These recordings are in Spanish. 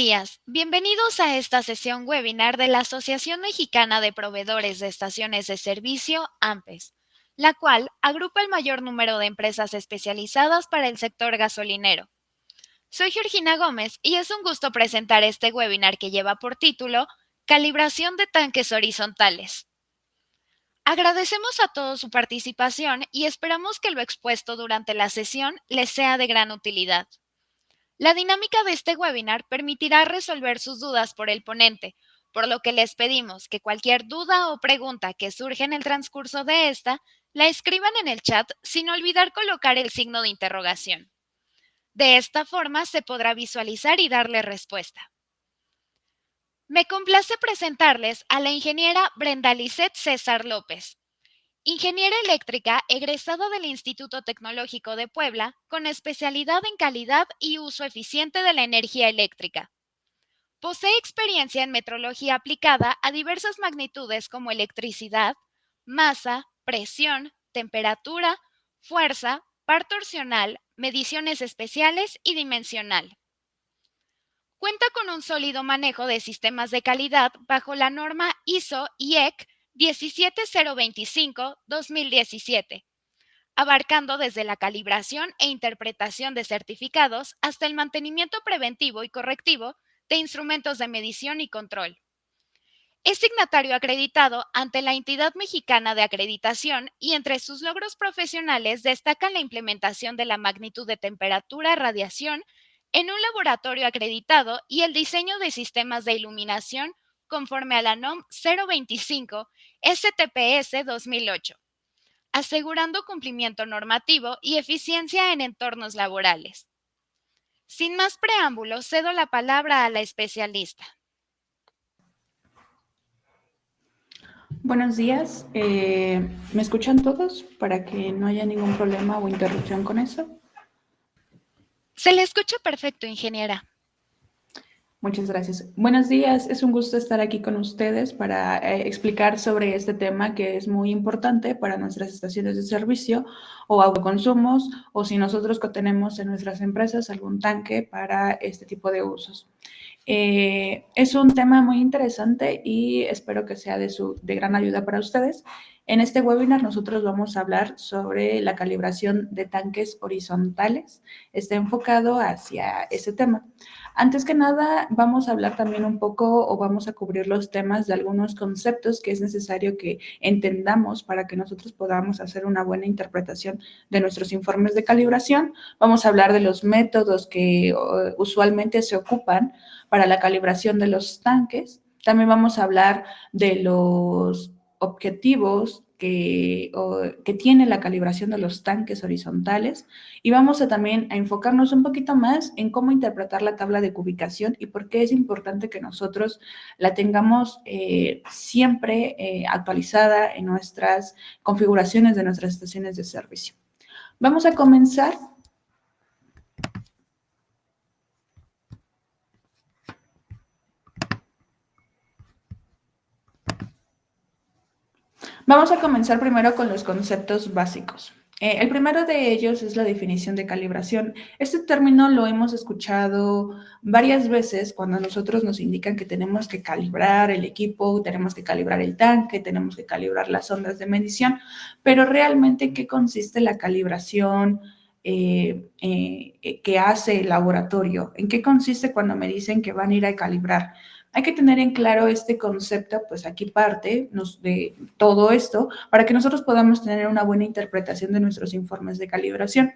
días, bienvenidos a esta sesión webinar de la Asociación Mexicana de Proveedores de Estaciones de Servicio, AMPES, la cual agrupa el mayor número de empresas especializadas para el sector gasolinero. Soy Georgina Gómez y es un gusto presentar este webinar que lleva por título Calibración de tanques horizontales. Agradecemos a todos su participación y esperamos que lo expuesto durante la sesión les sea de gran utilidad. La dinámica de este webinar permitirá resolver sus dudas por el ponente, por lo que les pedimos que cualquier duda o pregunta que surja en el transcurso de esta, la escriban en el chat sin olvidar colocar el signo de interrogación. De esta forma se podrá visualizar y darle respuesta. Me complace presentarles a la ingeniera Brenda Lisset César López, ingeniera eléctrica egresada del Instituto Tecnológico de Puebla con especialidad en calidad y uso eficiente de la energía eléctrica. Posee experiencia en metrología aplicada a diversas magnitudes como electricidad, masa, presión, temperatura, fuerza, par torsional, mediciones especiales y dimensional. Cuenta con un sólido manejo de sistemas de calidad bajo la norma ISO-IEC 17025-2017, abarcando desde la calibración e interpretación de certificados hasta el mantenimiento preventivo y correctivo de instrumentos de medición y control. Es signatario acreditado ante la Entidad Mexicana de Acreditación y entre sus logros profesionales destacan la implementación de la magnitud de temperatura-radiación en un laboratorio acreditado y el diseño de sistemas de iluminación conforme a la NOM 025 STPS 2008, asegurando cumplimiento normativo y eficiencia en entornos laborales. Sin más preámbulos, cedo la palabra a la especialista. Buenos días, ¿me escuchan todos para que no haya ningún problema o interrupción con eso? Se le escucha perfecto, ingeniera. Muchas gracias. Buenos días, es un gusto estar aquí con ustedes para explicar sobre este tema que es muy importante para nuestras estaciones de servicio o autoconsumos o si nosotros tenemos en nuestras empresas algún tanque para este tipo de usos. Es un tema muy interesante y espero que sea de gran ayuda para ustedes. En este webinar nosotros vamos a hablar sobre la calibración de tanques horizontales. Está enfocado hacia ese tema. Antes que nada, vamos a hablar también un poco o vamos a cubrir los temas de algunos conceptos que es necesario que entendamos para que nosotros podamos hacer una buena interpretación de nuestros informes de calibración. Vamos a hablar de los métodos que usualmente se ocupan para la calibración de los tanques. También vamos a hablar de los objetivos que tiene la calibración de los tanques horizontales y vamos a también a enfocarnos un poquito más en cómo interpretar la tabla de cubicación y por qué es importante que nosotros la tengamos siempre actualizada en nuestras configuraciones de nuestras estaciones de servicio. Vamos a comenzar. Vamos a comenzar primero con los conceptos básicos. El primero de ellos es la definición de calibración. Este término lo hemos escuchado varias veces cuando nosotros nos indican que tenemos que calibrar el equipo, tenemos que calibrar el tanque, tenemos que calibrar las ondas de medición, pero realmente, ¿qué consiste la calibración que hace el laboratorio? ¿En qué consiste cuando me dicen que van a ir a calibrar? Hay que tener en claro este concepto, pues aquí parte de todo esto, para que nosotros podamos tener una buena interpretación de nuestros informes de calibración.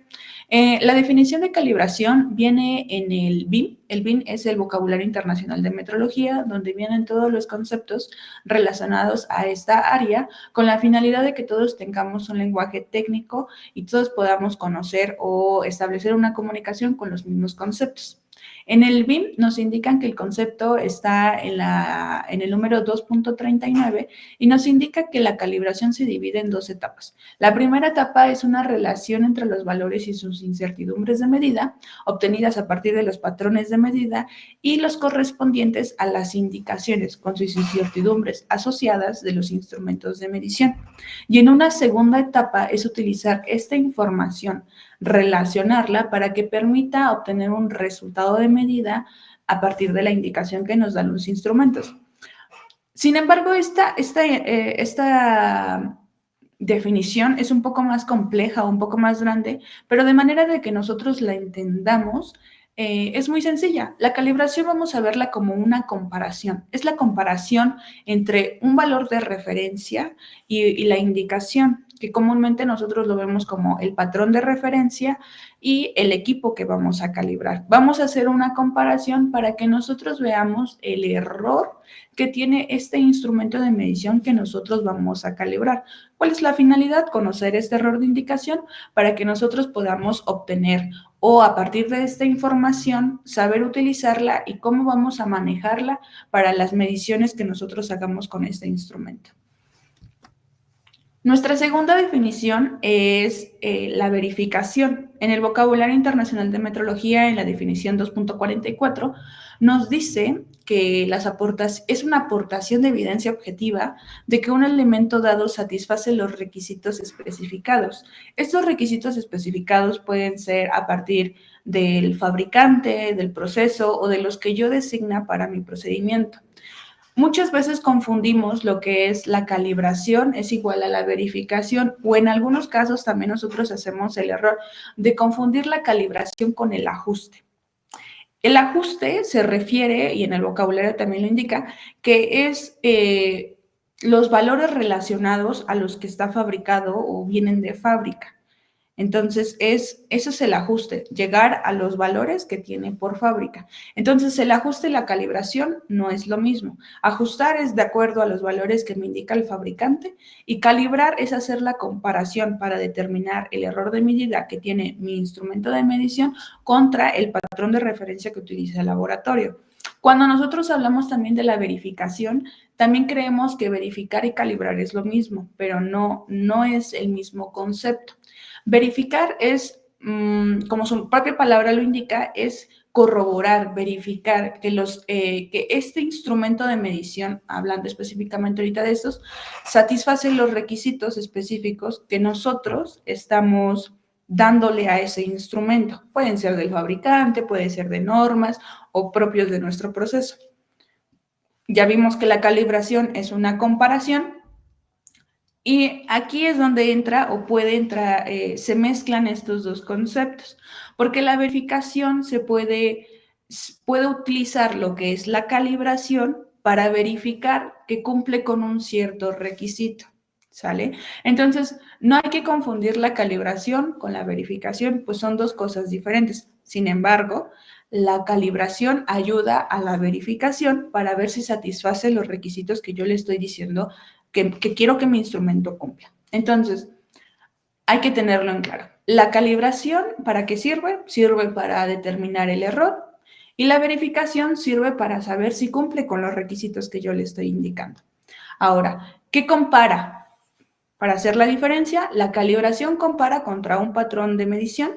La definición de calibración viene en el BIM. El BIM es el Vocabulario Internacional de Metrología, donde vienen todos los conceptos relacionados a esta área, con la finalidad de que todos tengamos un lenguaje técnico y todos podamos conocer o establecer una comunicación con los mismos conceptos. En el BIM nos indican que el concepto está en el número 2.39 y nos indica que la calibración se divide en dos etapas. La primera etapa es una relación entre los valores y sus incertidumbres de medida, obtenidas a partir de los patrones de medida y los correspondientes a las indicaciones con sus incertidumbres asociadas de los instrumentos de medición. Y en una segunda etapa es utilizar esta información, relacionarla para que permita obtener un resultado de medida a partir de la indicación que nos dan los instrumentos. Sin embargo, esta definición es un poco más compleja, un poco más grande, pero de manera de que nosotros la entendamos, es muy sencilla. La calibración vamos a verla como una comparación. Es la comparación entre un valor de referencia y la indicación, que comúnmente nosotros lo vemos como el patrón de referencia y el equipo que vamos a calibrar. Vamos a hacer una comparación para que nosotros veamos el error que tiene este instrumento de medición que nosotros vamos a calibrar. ¿Cuál es la finalidad? Conocer este error de indicación para que nosotros podamos obtener o a partir de esta información saber utilizarla y cómo vamos a manejarla para las mediciones que nosotros hagamos con este instrumento. Nuestra segunda definición es la verificación. En el vocabulario internacional de metrología, en la definición 2.44, nos dice que es una aportación de evidencia objetiva de que un elemento dado satisface los requisitos especificados. Estos requisitos especificados pueden ser a partir del fabricante, del proceso o de los que yo designa para mi procedimiento. Muchas veces confundimos lo que es la calibración es igual a la verificación, o en algunos casos también nosotros hacemos el error de confundir la calibración con el ajuste. El ajuste se refiere, y en el vocabulario también lo indica, que es los valores relacionados a los que está fabricado o vienen de fábrica. Entonces, ese es el ajuste, llegar a los valores que tiene por fábrica. Entonces, el ajuste y la calibración no es lo mismo. Ajustar es de acuerdo a los valores que me indica el fabricante y calibrar es hacer la comparación para determinar el error de medida que tiene mi instrumento de medición contra el patrón de referencia que utiliza el laboratorio. Cuando nosotros hablamos también de la verificación, también creemos que verificar y calibrar es lo mismo, pero no es el mismo concepto. Verificar es, como su propia palabra lo indica, es corroborar, verificar que este instrumento de medición, hablando específicamente ahorita de estos, satisface los requisitos específicos que nosotros estamos dándole a ese instrumento. Pueden ser del fabricante, puede ser de normas o propios de nuestro proceso. Ya vimos que la calibración es una comparación. Y aquí es donde entra o puede entrar, se mezclan estos dos conceptos, porque la verificación se puede utilizar lo que es la calibración para verificar que cumple con un cierto requisito, ¿sale? Entonces, no hay que confundir la calibración con la verificación, pues son dos cosas diferentes. Sin embargo, la calibración ayuda a la verificación para ver si satisface los requisitos que yo le estoy diciendo que quiero que mi instrumento cumpla. Entonces, hay que tenerlo en claro. La calibración, ¿para qué sirve? Sirve para determinar el error y la verificación sirve para saber si cumple con los requisitos que yo le estoy indicando. Ahora, ¿qué compara? Para hacer la diferencia, la calibración compara contra un patrón de medición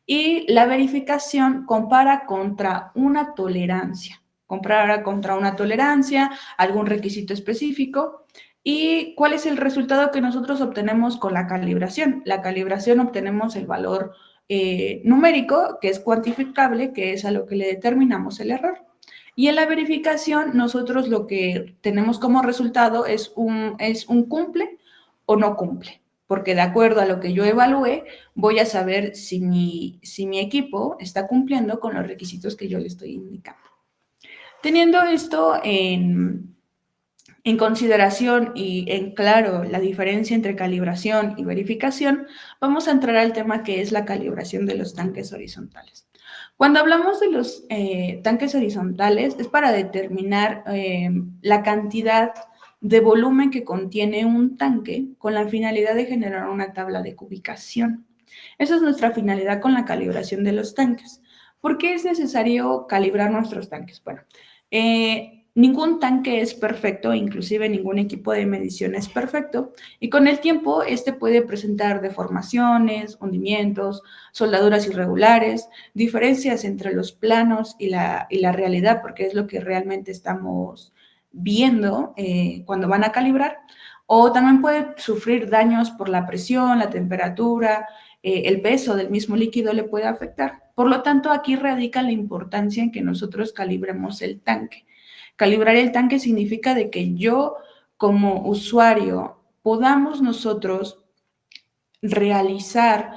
y la verificación compara contra una tolerancia. Compara contra una tolerancia, algún requisito específico. ¿Y cuál es el resultado que nosotros obtenemos con la calibración? La calibración obtenemos el valor numérico, que es cuantificable, que es a lo que le determinamos el error. Y en la verificación, nosotros lo que tenemos como resultado es un cumple o no cumple, porque de acuerdo a lo que yo evalúe, voy a saber si mi equipo está cumpliendo con los requisitos que yo le estoy indicando. Teniendo esto en consideración y en claro la diferencia entre calibración y verificación, vamos a entrar al tema que es la calibración de los tanques horizontales. Cuando hablamos de los tanques horizontales es para determinar la cantidad de volumen que contiene un tanque con la finalidad de generar una tabla de cubicación. Esa es nuestra finalidad con la calibración de los tanques. ¿Por qué es necesario calibrar nuestros tanques? Bueno, ningún tanque es perfecto, inclusive ningún equipo de medición es perfecto, y con el tiempo este puede presentar deformaciones, hundimientos, soldaduras irregulares, diferencias entre los planos y la realidad, porque es lo que realmente estamos viendo cuando van a calibrar, o también puede sufrir daños por la presión, la temperatura, el peso del mismo líquido le puede afectar. Por lo tanto, aquí radica la importancia en que nosotros calibremos el tanque. Calibrar el tanque significa de que yo, como usuario, podamos nosotros realizar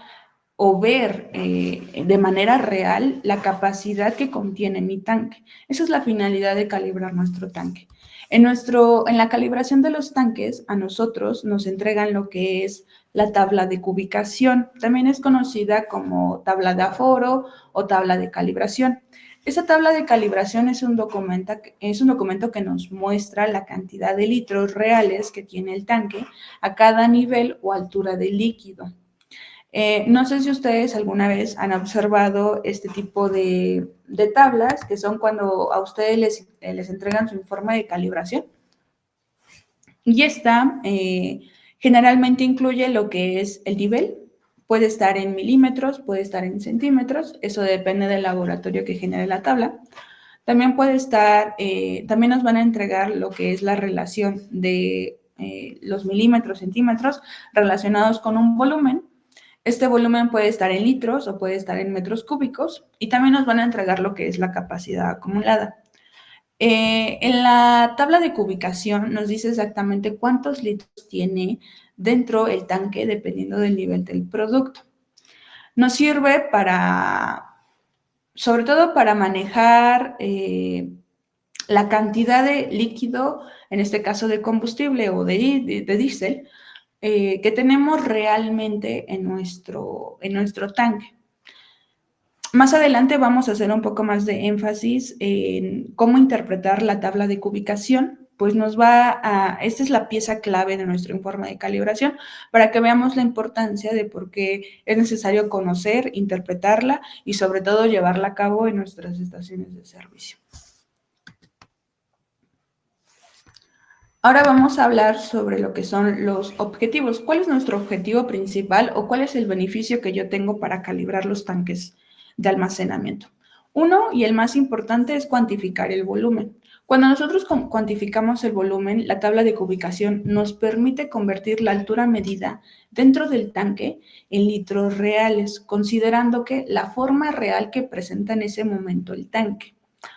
o ver de manera real la capacidad que contiene mi tanque. Esa es la finalidad de calibrar nuestro tanque. En la calibración de los tanques, a nosotros nos entregan lo que es la tabla de cubicación. También es conocida como tabla de aforo o tabla de calibración. Esa tabla de calibración es un documento que nos muestra la cantidad de litros reales que tiene el tanque a cada nivel o altura del líquido. No sé si ustedes alguna vez han observado este tipo de tablas, que son cuando a ustedes les entregan su informe de calibración. Y esta generalmente incluye lo que es el nivel. Puede estar en milímetros, puede estar en centímetros, eso depende del laboratorio que genere la tabla. También puede estar, también nos van a entregar lo que es la relación de los milímetros, centímetros relacionados con un volumen. Este volumen puede estar en litros o puede estar en metros cúbicos y también nos van a entregar lo que es la capacidad acumulada. En la tabla de cubicación nos dice exactamente cuántos litros tiene dentro el tanque dependiendo del nivel del producto. Nos sirve sobre todo para manejar la cantidad de líquido, en este caso de combustible o de diésel, que tenemos realmente en nuestro tanque. Más adelante vamos a hacer un poco más de énfasis en cómo interpretar la tabla de cubicación, pues esta es la pieza clave de nuestro informe de calibración para que veamos la importancia de por qué es necesario conocer, interpretarla y sobre todo llevarla a cabo en nuestras estaciones de servicio. Ahora vamos a hablar sobre lo que son los objetivos. ¿Cuál es nuestro objetivo principal o cuál es el beneficio que yo tengo para calibrar los tanques de almacenamiento? Uno, y el más importante, es cuantificar el volumen. Cuando nosotros cuantificamos el volumen, la tabla de cubicación nos permite convertir la altura medida dentro del tanque en litros reales, considerando que la forma real que presenta en ese momento el tanque.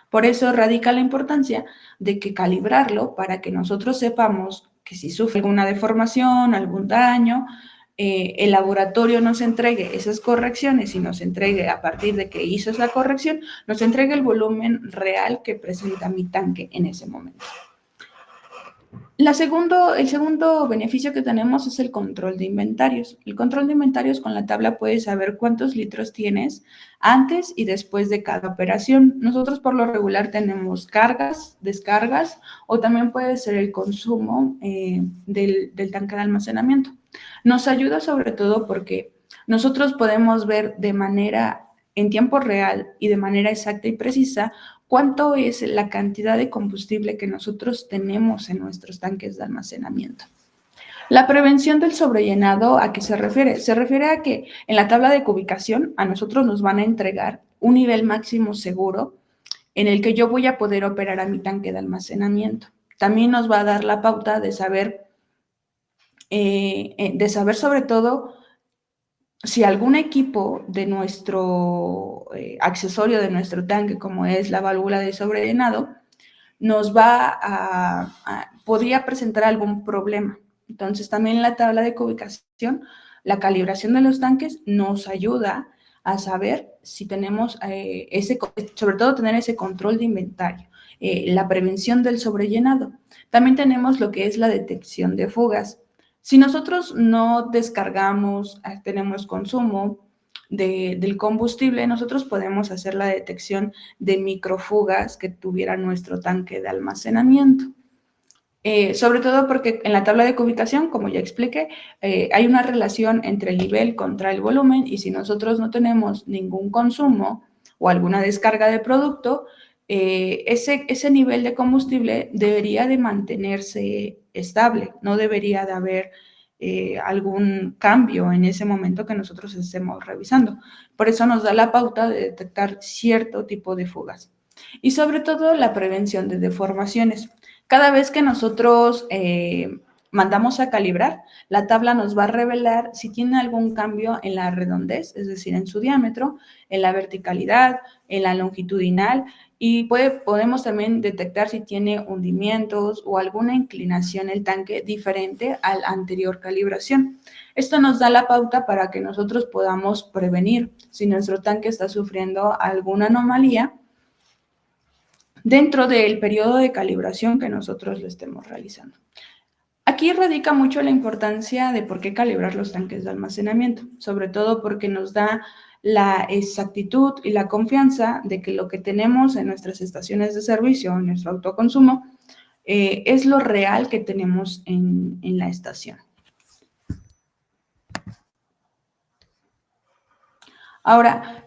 Por eso radica la importancia de que calibrarlo para que nosotros sepamos que si sufre alguna deformación, algún daño, el laboratorio nos entregue esas correcciones y nos entregue a partir de que hizo esa corrección, nos entregue el volumen real que presenta mi tanque en ese momento. El segundo beneficio que tenemos es el control de inventarios. El control de inventarios, con la tabla puedes saber cuántos litros tienes antes y después de cada operación. Nosotros por lo regular tenemos cargas, descargas o también puede ser el consumo del tanque de almacenamiento. Nos ayuda sobre todo porque nosotros podemos ver en tiempo real y de manera exacta y precisa cuánto es la cantidad de combustible que nosotros tenemos en nuestros tanques de almacenamiento. La prevención del sobrellenado, ¿a qué se refiere? Se refiere a que en la tabla de cubicación a nosotros nos van a entregar un nivel máximo seguro en el que yo voy a poder operar a mi tanque de almacenamiento. También nos va a dar la pauta de saber sobre todo si algún equipo de nuestro accesorio de nuestro tanque, como es la válvula de sobrellenado, podría presentar algún problema. Entonces, también la tabla de ubicación, la calibración de los tanques nos ayuda a saber si tenemos sobre todo tener ese control de inventario, la prevención del sobrellenado. También tenemos lo que es la detección de fugas. Si nosotros no descargamos, tenemos consumo del combustible, nosotros podemos hacer la detección de microfugas que tuviera nuestro tanque de almacenamiento. Sobre todo porque en la tabla de ubicación, como ya expliqué, hay una relación entre el nivel contra el volumen y si nosotros no tenemos ningún consumo o alguna descarga de producto, ese nivel de combustible debería de mantenerse estable, no debería de haber algún cambio en ese momento que nosotros estemos revisando. Por eso nos da la pauta de detectar cierto tipo de fugas. Y sobre todo la prevención de deformaciones. Cada vez que nosotros mandamos a calibrar, la tabla nos va a revelar si tiene algún cambio en la redondez, es decir, en su diámetro, en la verticalidad, en la longitudinal, y podemos también detectar si tiene hundimientos o alguna inclinación el tanque diferente a la anterior calibración. Esto nos da la pauta para que nosotros podamos prevenir si nuestro tanque está sufriendo alguna anomalía dentro del periodo de calibración que nosotros lo estemos realizando. Aquí radica mucho la importancia de por qué calibrar los tanques de almacenamiento, sobre todo porque nos da la exactitud y la confianza de que lo que tenemos en nuestras estaciones de servicio, en nuestro autoconsumo, es lo real que tenemos en la estación. Ahora,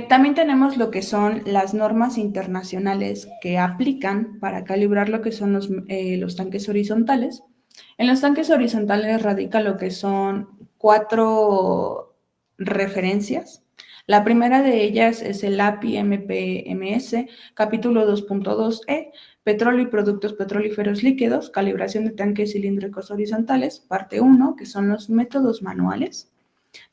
también tenemos lo que son las normas internacionales que aplican para calibrar lo que son los tanques horizontales. En los tanques horizontales radica lo que son 4 referencias. La primera de ellas es el API-MPMS, capítulo 2.2e, petróleo y productos petrolíferos líquidos, calibración de tanques cilíndricos horizontales, parte 1, que son los métodos manuales.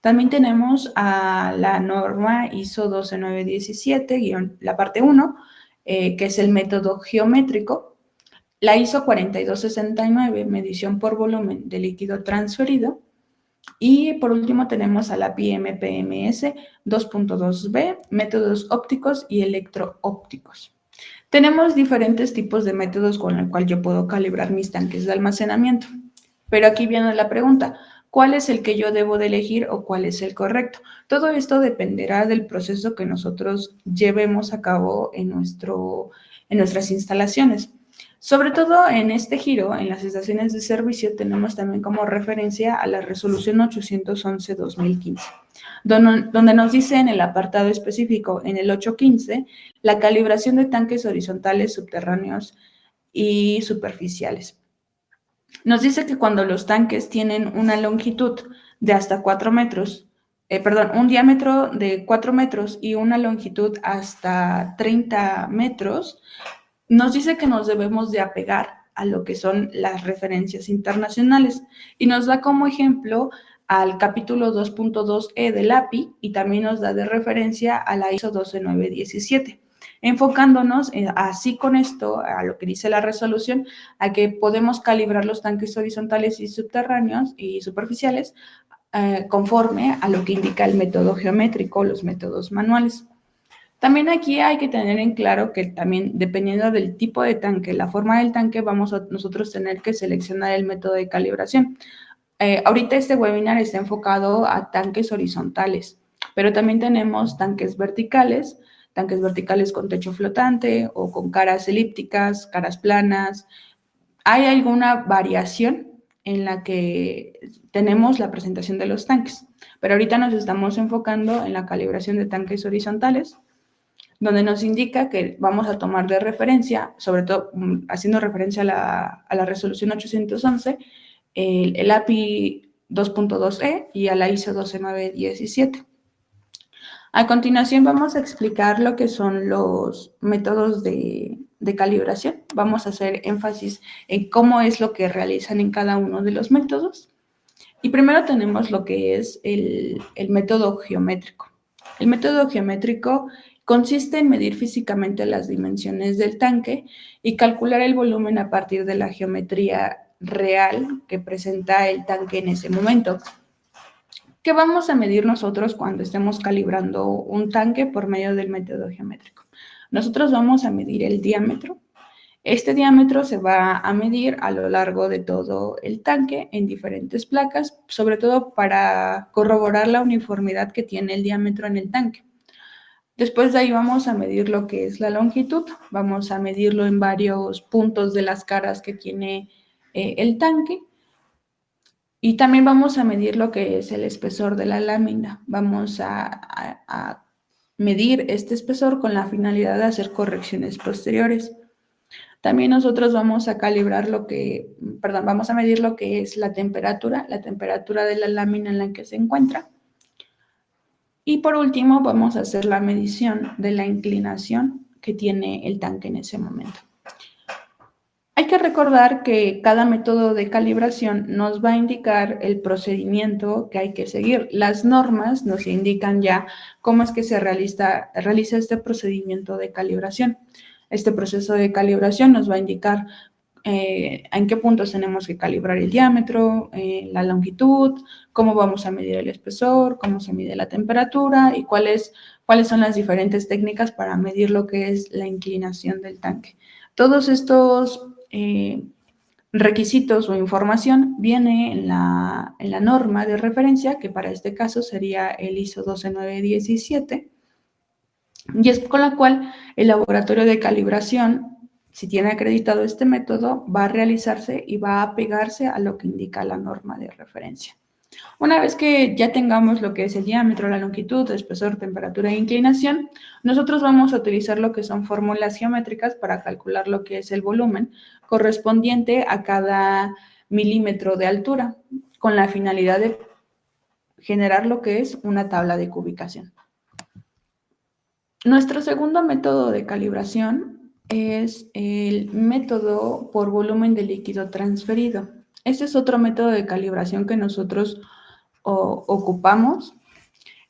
También tenemos a la norma ISO 12917, la parte 1, que es el método geométrico. La ISO 4269, medición por volumen de líquido transferido. Y por último tenemos a la PMPMS 2.2b, métodos ópticos y electroópticos. Tenemos diferentes tipos de métodos con el cual yo puedo calibrar mis tanques de almacenamiento. Pero aquí viene la pregunta, ¿cuál es el que yo debo de elegir o cuál es el correcto? Todo esto dependerá del proceso que nosotros llevemos a cabo en nuestras instalaciones. Sobre todo en este giro, en las estaciones de servicio, tenemos también como referencia a la resolución 811-2015, donde nos dice en el apartado específico, en el 815, la calibración de tanques horizontales, subterráneos y superficiales. Nos dice que cuando los tanques tienen una longitud de hasta 4 metros, un diámetro de 4 metros y una longitud hasta 30 metros, nos dice que nos debemos de apegar a lo que son las referencias internacionales y nos da como ejemplo al capítulo 2.2e del API y también nos da de referencia a la ISO 12917, enfocándonos así con esto, a lo que dice la resolución, a que podemos calibrar los tanques horizontales y subterráneos y superficiales conforme a lo que indica el método geométrico, los métodos manuales. También aquí hay que tener en claro que también dependiendo del tipo de tanque, la forma del tanque, vamos a nosotros tener que seleccionar el método de calibración. Ahorita este webinar está enfocado a tanques horizontales, pero también tenemos tanques verticales con techo flotante o con caras elípticas, caras planas. Hay alguna variación en la que tenemos la presentación de los tanques, pero ahorita nos estamos enfocando en la calibración de tanques horizontales, donde nos indica que vamos a tomar de referencia, sobre todo haciendo referencia a la resolución 811, el API 2.2e y a la ISO 12917. A continuación vamos a explicar lo que son los métodos de calibración. Vamos a hacer énfasis en cómo es lo que realizan en cada uno de los métodos. Y primero tenemos lo que es el método geométrico. El método geométrico consiste en medir físicamente las dimensiones del tanque y calcular el volumen a partir de la geometría real que presenta el tanque en ese momento. ¿Qué vamos a medir nosotros cuando estemos calibrando un tanque por medio del método geométrico? Nosotros vamos a medir el diámetro. Este diámetro se va a medir a lo largo de todo el tanque en diferentes placas, sobre todo para corroborar la uniformidad que tiene el diámetro en el tanque. Después de ahí vamos a medir lo que es la longitud, vamos a medirlo en varios puntos de las caras que tiene el tanque y también vamos a medir lo que es el espesor de la lámina. Vamos a medir este espesor con la finalidad de hacer correcciones posteriores. También nosotros vamos a calibrar vamos a medir lo que es la temperatura de la lámina en la que se encuentra. Y por último, vamos a hacer la medición de la inclinación que tiene el tanque en ese momento. Hay que recordar que cada método de calibración nos va a indicar el procedimiento que hay que seguir. Las normas nos indican ya cómo es que se realiza este procedimiento de calibración. Este proceso de calibración nos va a indicar en qué puntos tenemos que calibrar el diámetro, la longitud, cómo vamos a medir el espesor, cómo se mide la temperatura y cuáles son las diferentes técnicas para medir lo que es la inclinación del tanque. Todos estos requisitos o información viene en la norma de referencia, que para este caso sería el ISO 12917, y es con la cual el laboratorio de calibración, si tiene acreditado este método, va a realizarse y va a apegarse a lo que indica la norma de referencia. Una vez que ya tengamos lo que es el diámetro, la longitud, espesor, temperatura e inclinación, nosotros vamos a utilizar lo que son fórmulas geométricas para calcular lo que es el volumen correspondiente a cada milímetro de altura, con la finalidad de generar lo que es una tabla de cubicación. Nuestro segundo método de calibración es el método por volumen de líquido transferido. Este es otro método de calibración que nosotros ocupamos.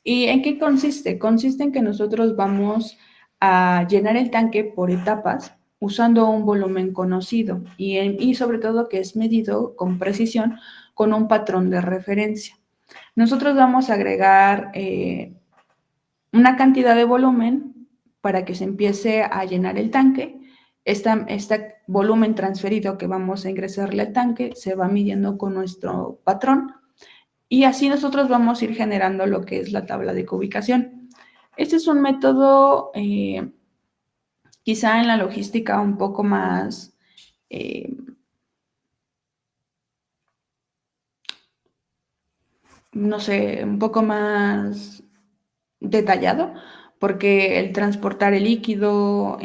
¿Y en qué consiste? Consiste en que nosotros vamos a llenar el tanque por etapas usando un volumen conocido y sobre todo que es medido con precisión con un patrón de referencia. Nosotros vamos a agregar una cantidad de volumen para que se empiece a llenar el tanque. Este volumen transferido que vamos a ingresarle al tanque se va midiendo con nuestro patrón y así nosotros vamos a ir generando lo que es la tabla de cubicación. Este es un método quizá en la logística un poco más no sé, un poco más detallado, porque el transportar el líquido,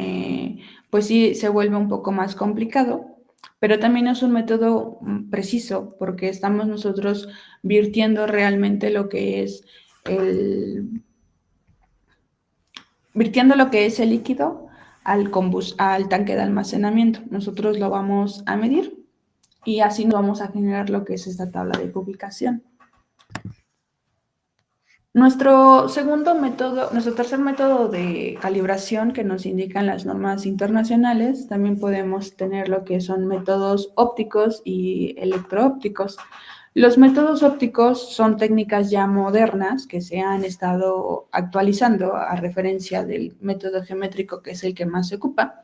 pues sí, se vuelve un poco más complicado, pero también es un método preciso, porque estamos nosotros virtiendo realmente lo que es virtiendo lo que es el líquido al tanque de almacenamiento. Nosotros lo vamos a medir y así nos vamos a generar lo que es esta tabla de cubicación. Nuestro tercer método de calibración que nos indican las normas internacionales, también podemos tener lo que son métodos ópticos y electroópticos. Los métodos ópticos son técnicas ya modernas que se han estado actualizando a referencia del método geométrico, que es el que más se ocupa.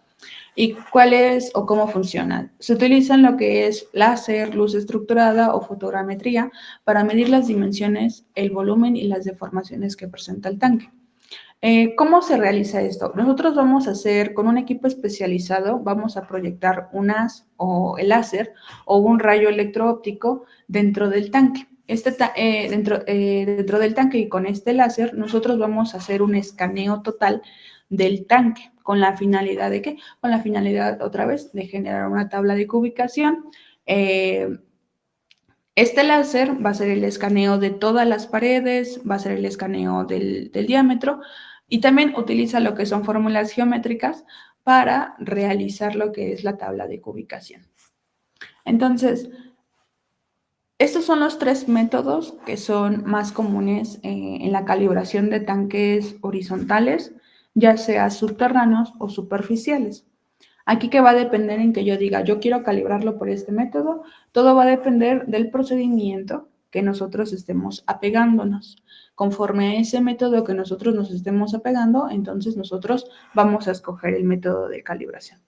¿Y cuál es o cómo funcionan? Se utilizan lo que es láser, luz estructurada o fotogrametría para medir las dimensiones, el volumen y las deformaciones que presenta el tanque. ¿Cómo se realiza esto? Nosotros vamos a hacer, con un equipo especializado, vamos a proyectar un haz o el láser o un rayo electroóptico dentro del tanque. Dentro del tanque y con este láser, nosotros vamos a hacer un escaneo total del tanque. ¿Con la finalidad de qué? Con la finalidad, otra vez, de generar una tabla de cubicación. Este láser va a ser el escaneo de todas las paredes, va a ser el escaneo del diámetro y también utiliza lo que son fórmulas geométricas para realizar lo que es la tabla de cubicación. Entonces, estos son los tres métodos que son más comunes en la calibración de tanques horizontales, ya sea subterráneos o superficiales. Aquí que va a depender en que yo diga, yo quiero calibrarlo por este método, todo va a depender del procedimiento que nosotros estemos apegándonos. Conforme a ese método que nosotros nos estemos apegando, entonces nosotros vamos a escoger el método de calibración.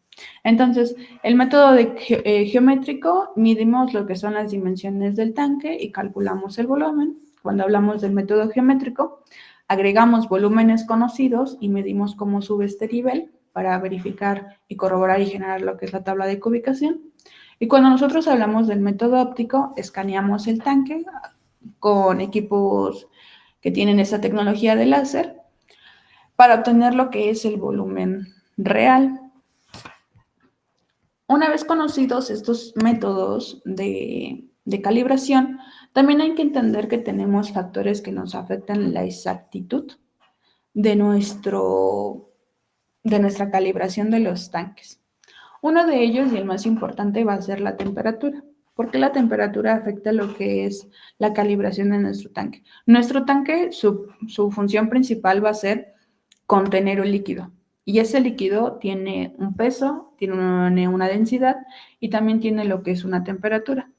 Entonces, el método geométrico, midimos lo que son las dimensiones del tanque y calculamos el volumen. Cuando hablamos del método geométrico, agregamos volúmenes conocidos y medimos cómo sube este nivel para verificar y corroborar y generar lo que es la tabla de cubicación. Y cuando nosotros hablamos del método óptico, escaneamos el tanque con equipos que tienen esa tecnología de láser para obtener lo que es el volumen real. Una vez conocidos estos métodos de calibración, también hay que entender que tenemos factores que nos afectan la exactitud de nuestra calibración de los tanques. Uno de ellos, y el más importante, va a ser la temperatura, porque la temperatura afecta lo que es la calibración de nuestro tanque. Nuestro tanque, su función principal va a ser contener un líquido, y ese líquido tiene un peso, tiene una densidad y también tiene lo que es una temperatura.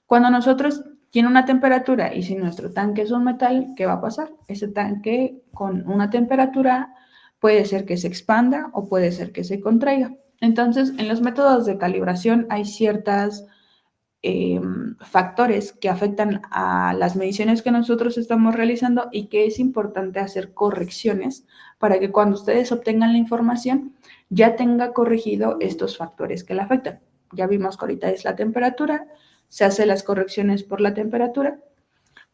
Cuando nosotros tiene una temperatura y si nuestro tanque es un metal, ¿qué va a pasar? Ese tanque con una temperatura puede ser que se expanda o puede ser que se contraiga. Entonces, en los métodos de calibración hay ciertas factores que afectan a las mediciones que nosotros estamos realizando y que es importante hacer correcciones para que cuando ustedes obtengan la información ya tenga corregido estos factores que la afectan. Ya vimos que ahorita es la temperatura, se hacen las correcciones por la temperatura.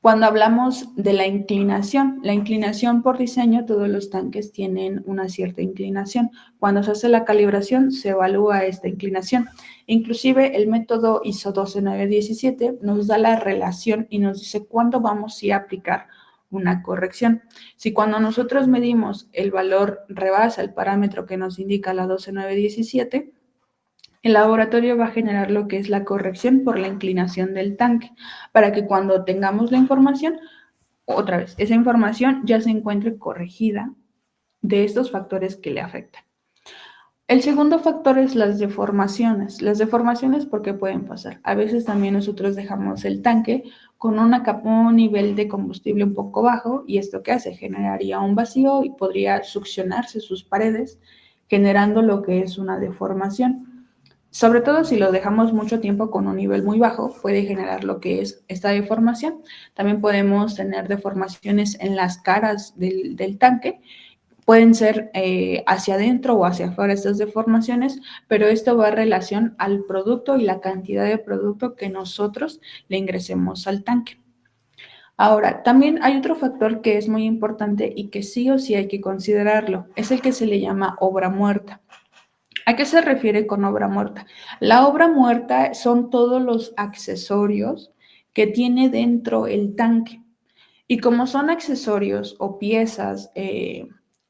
Cuando hablamos de la inclinación por diseño, todos los tanques tienen una cierta inclinación. Cuando se hace la calibración, se evalúa esta inclinación. Inclusive el método ISO 12917 nos da la relación y nos dice cuándo vamos a ir a aplicar una corrección. Si cuando nosotros medimos el valor rebasa el parámetro que nos indica la 12917, el laboratorio va a generar lo que es la corrección por la inclinación del tanque, para que cuando tengamos la información, otra vez, esa información ya se encuentre corregida de estos factores que le afectan. El segundo factor es las deformaciones. Las deformaciones, ¿por qué pueden pasar? A veces también nosotros dejamos el tanque con un nivel de combustible un poco bajo y esto ¿qué hace? Generaría un vacío y podría succionarse sus paredes, generando lo que es una deformación. Sobre todo si lo dejamos mucho tiempo con un nivel muy bajo, puede generar lo que es esta deformación. También podemos tener deformaciones en las caras del tanque. Pueden ser hacia adentro o hacia afuera estas deformaciones, pero esto va en relación al producto y la cantidad de producto que nosotros le ingresemos al tanque. Ahora, también hay otro factor que es muy importante y que sí o sí hay que considerarlo. Es el que se le llama obra muerta. ¿A qué se refiere con obra muerta? La obra muerta son todos los accesorios que tiene dentro el tanque. Y como son accesorios o piezas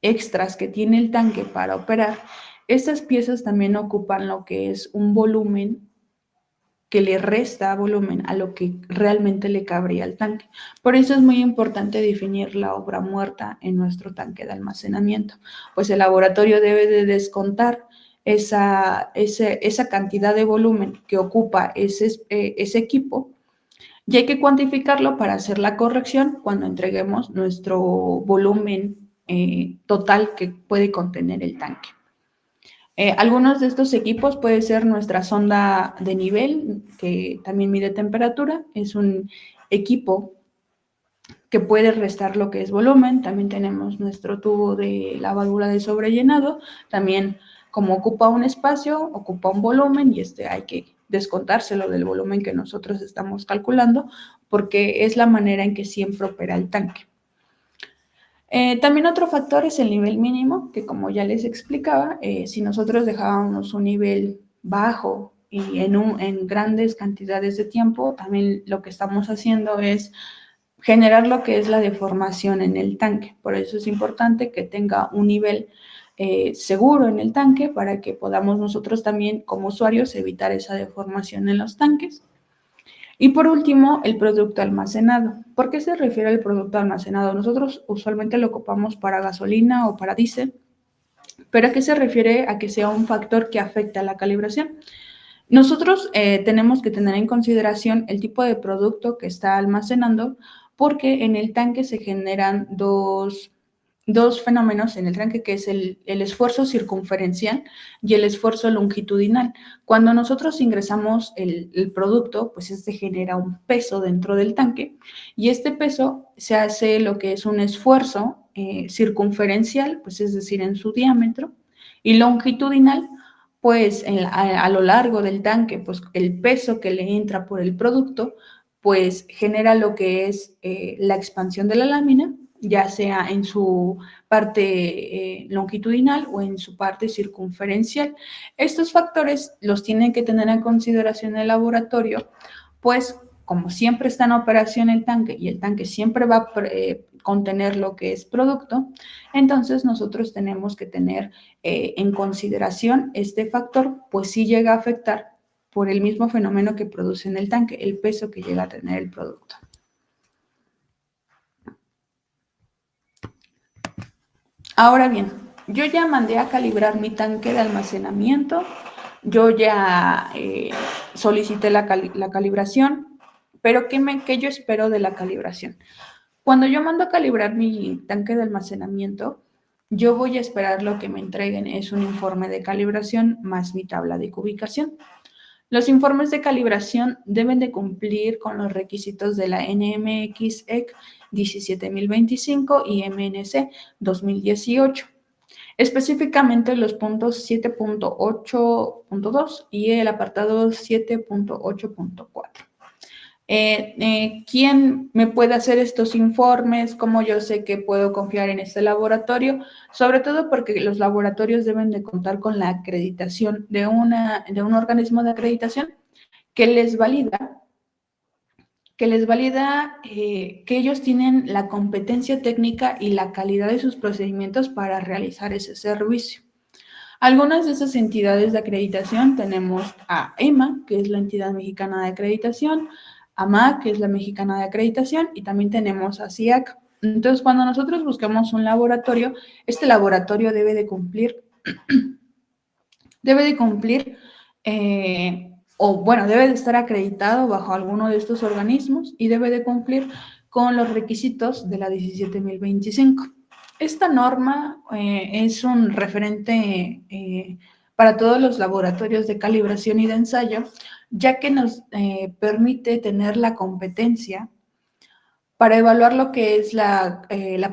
extras que tiene el tanque para operar, estas piezas también ocupan lo que es un volumen que le resta volumen a lo que realmente le cabría al tanque. Por eso es muy importante definir la obra muerta en nuestro tanque de almacenamiento, pues el laboratorio debe de descontar esa cantidad de volumen que ocupa ese equipo y hay que cuantificarlo para hacer la corrección cuando entreguemos nuestro volumen total que puede contener el tanque. Algunos de estos equipos puede ser nuestra sonda de nivel, que también mide temperatura. Es un equipo que puede restar lo que es volumen. También tenemos nuestro tubo de lavadura de sobrellenado. También, como ocupa un espacio, ocupa un volumen y hay que descontárselo del volumen que nosotros estamos calculando, porque es la manera en que siempre opera el tanque. También otro factor es el nivel mínimo, que como ya les explicaba, si nosotros dejábamos un nivel bajo y en grandes cantidades de tiempo, también lo que estamos haciendo es generar lo que es la deformación en el tanque. Por eso es importante que tenga un nivel seguro en el tanque para que podamos nosotros también como usuarios evitar esa deformación en los tanques. Y por último, el producto almacenado. ¿Por qué se refiere al producto almacenado? Nosotros usualmente lo ocupamos para gasolina o para diésel, pero ¿a qué se refiere a que sea un factor que afecta a la calibración? Nosotros tenemos que tener en consideración el tipo de producto que está almacenando, porque en el tanque se generan dos fenómenos en el tanque, que es el esfuerzo circunferencial y el esfuerzo longitudinal. Cuando nosotros ingresamos el producto, pues genera un peso dentro del tanque y este peso se hace lo que es un esfuerzo circunferencial, pues es decir, en su diámetro, y longitudinal, pues a lo largo del tanque, pues el peso que le entra por el producto, pues genera lo que es la expansión de la lámina, ya sea en su parte longitudinal o en su parte circunferencial. Estos factores los tienen que tener en consideración el laboratorio, pues como siempre está en operación el tanque y el tanque siempre va a contener lo que es producto, entonces nosotros tenemos que tener en consideración este factor, pues sí llega a afectar por el mismo fenómeno que produce en el tanque, el peso que llega a tener el producto. Ahora bien, yo ya mandé a calibrar mi tanque de almacenamiento, yo ya solicité la calibración, pero ¿qué yo espero de la calibración? Cuando yo mando a calibrar mi tanque de almacenamiento, yo voy a esperar lo que me entreguen es un informe de calibración más mi tabla de cubicación. Los informes de calibración deben de cumplir con los requisitos de la NMX EC 17025 y MNC 2018. Específicamente los puntos 7.8.2 y el apartado 7.8.4. ¿Quién me puede hacer estos informes? ¿Cómo yo sé que puedo confiar en este laboratorio? Sobre todo porque los laboratorios deben de contar con la acreditación de un organismo de acreditación que les valida que ellos tienen la competencia técnica y la calidad de sus procedimientos para realizar ese servicio. Algunas de esas entidades de acreditación tenemos a EMA, que es la entidad mexicana de acreditación, AMAC, que es la mexicana de acreditación, y también tenemos a CIAC. Entonces, cuando nosotros buscamos un laboratorio, este laboratorio debe de cumplir, debe de estar acreditado bajo alguno de estos organismos y debe de cumplir con los requisitos de la 17025. Esta norma es un referente para todos los laboratorios de calibración y de ensayo, ya que nos permite tener la competencia para evaluar lo que es la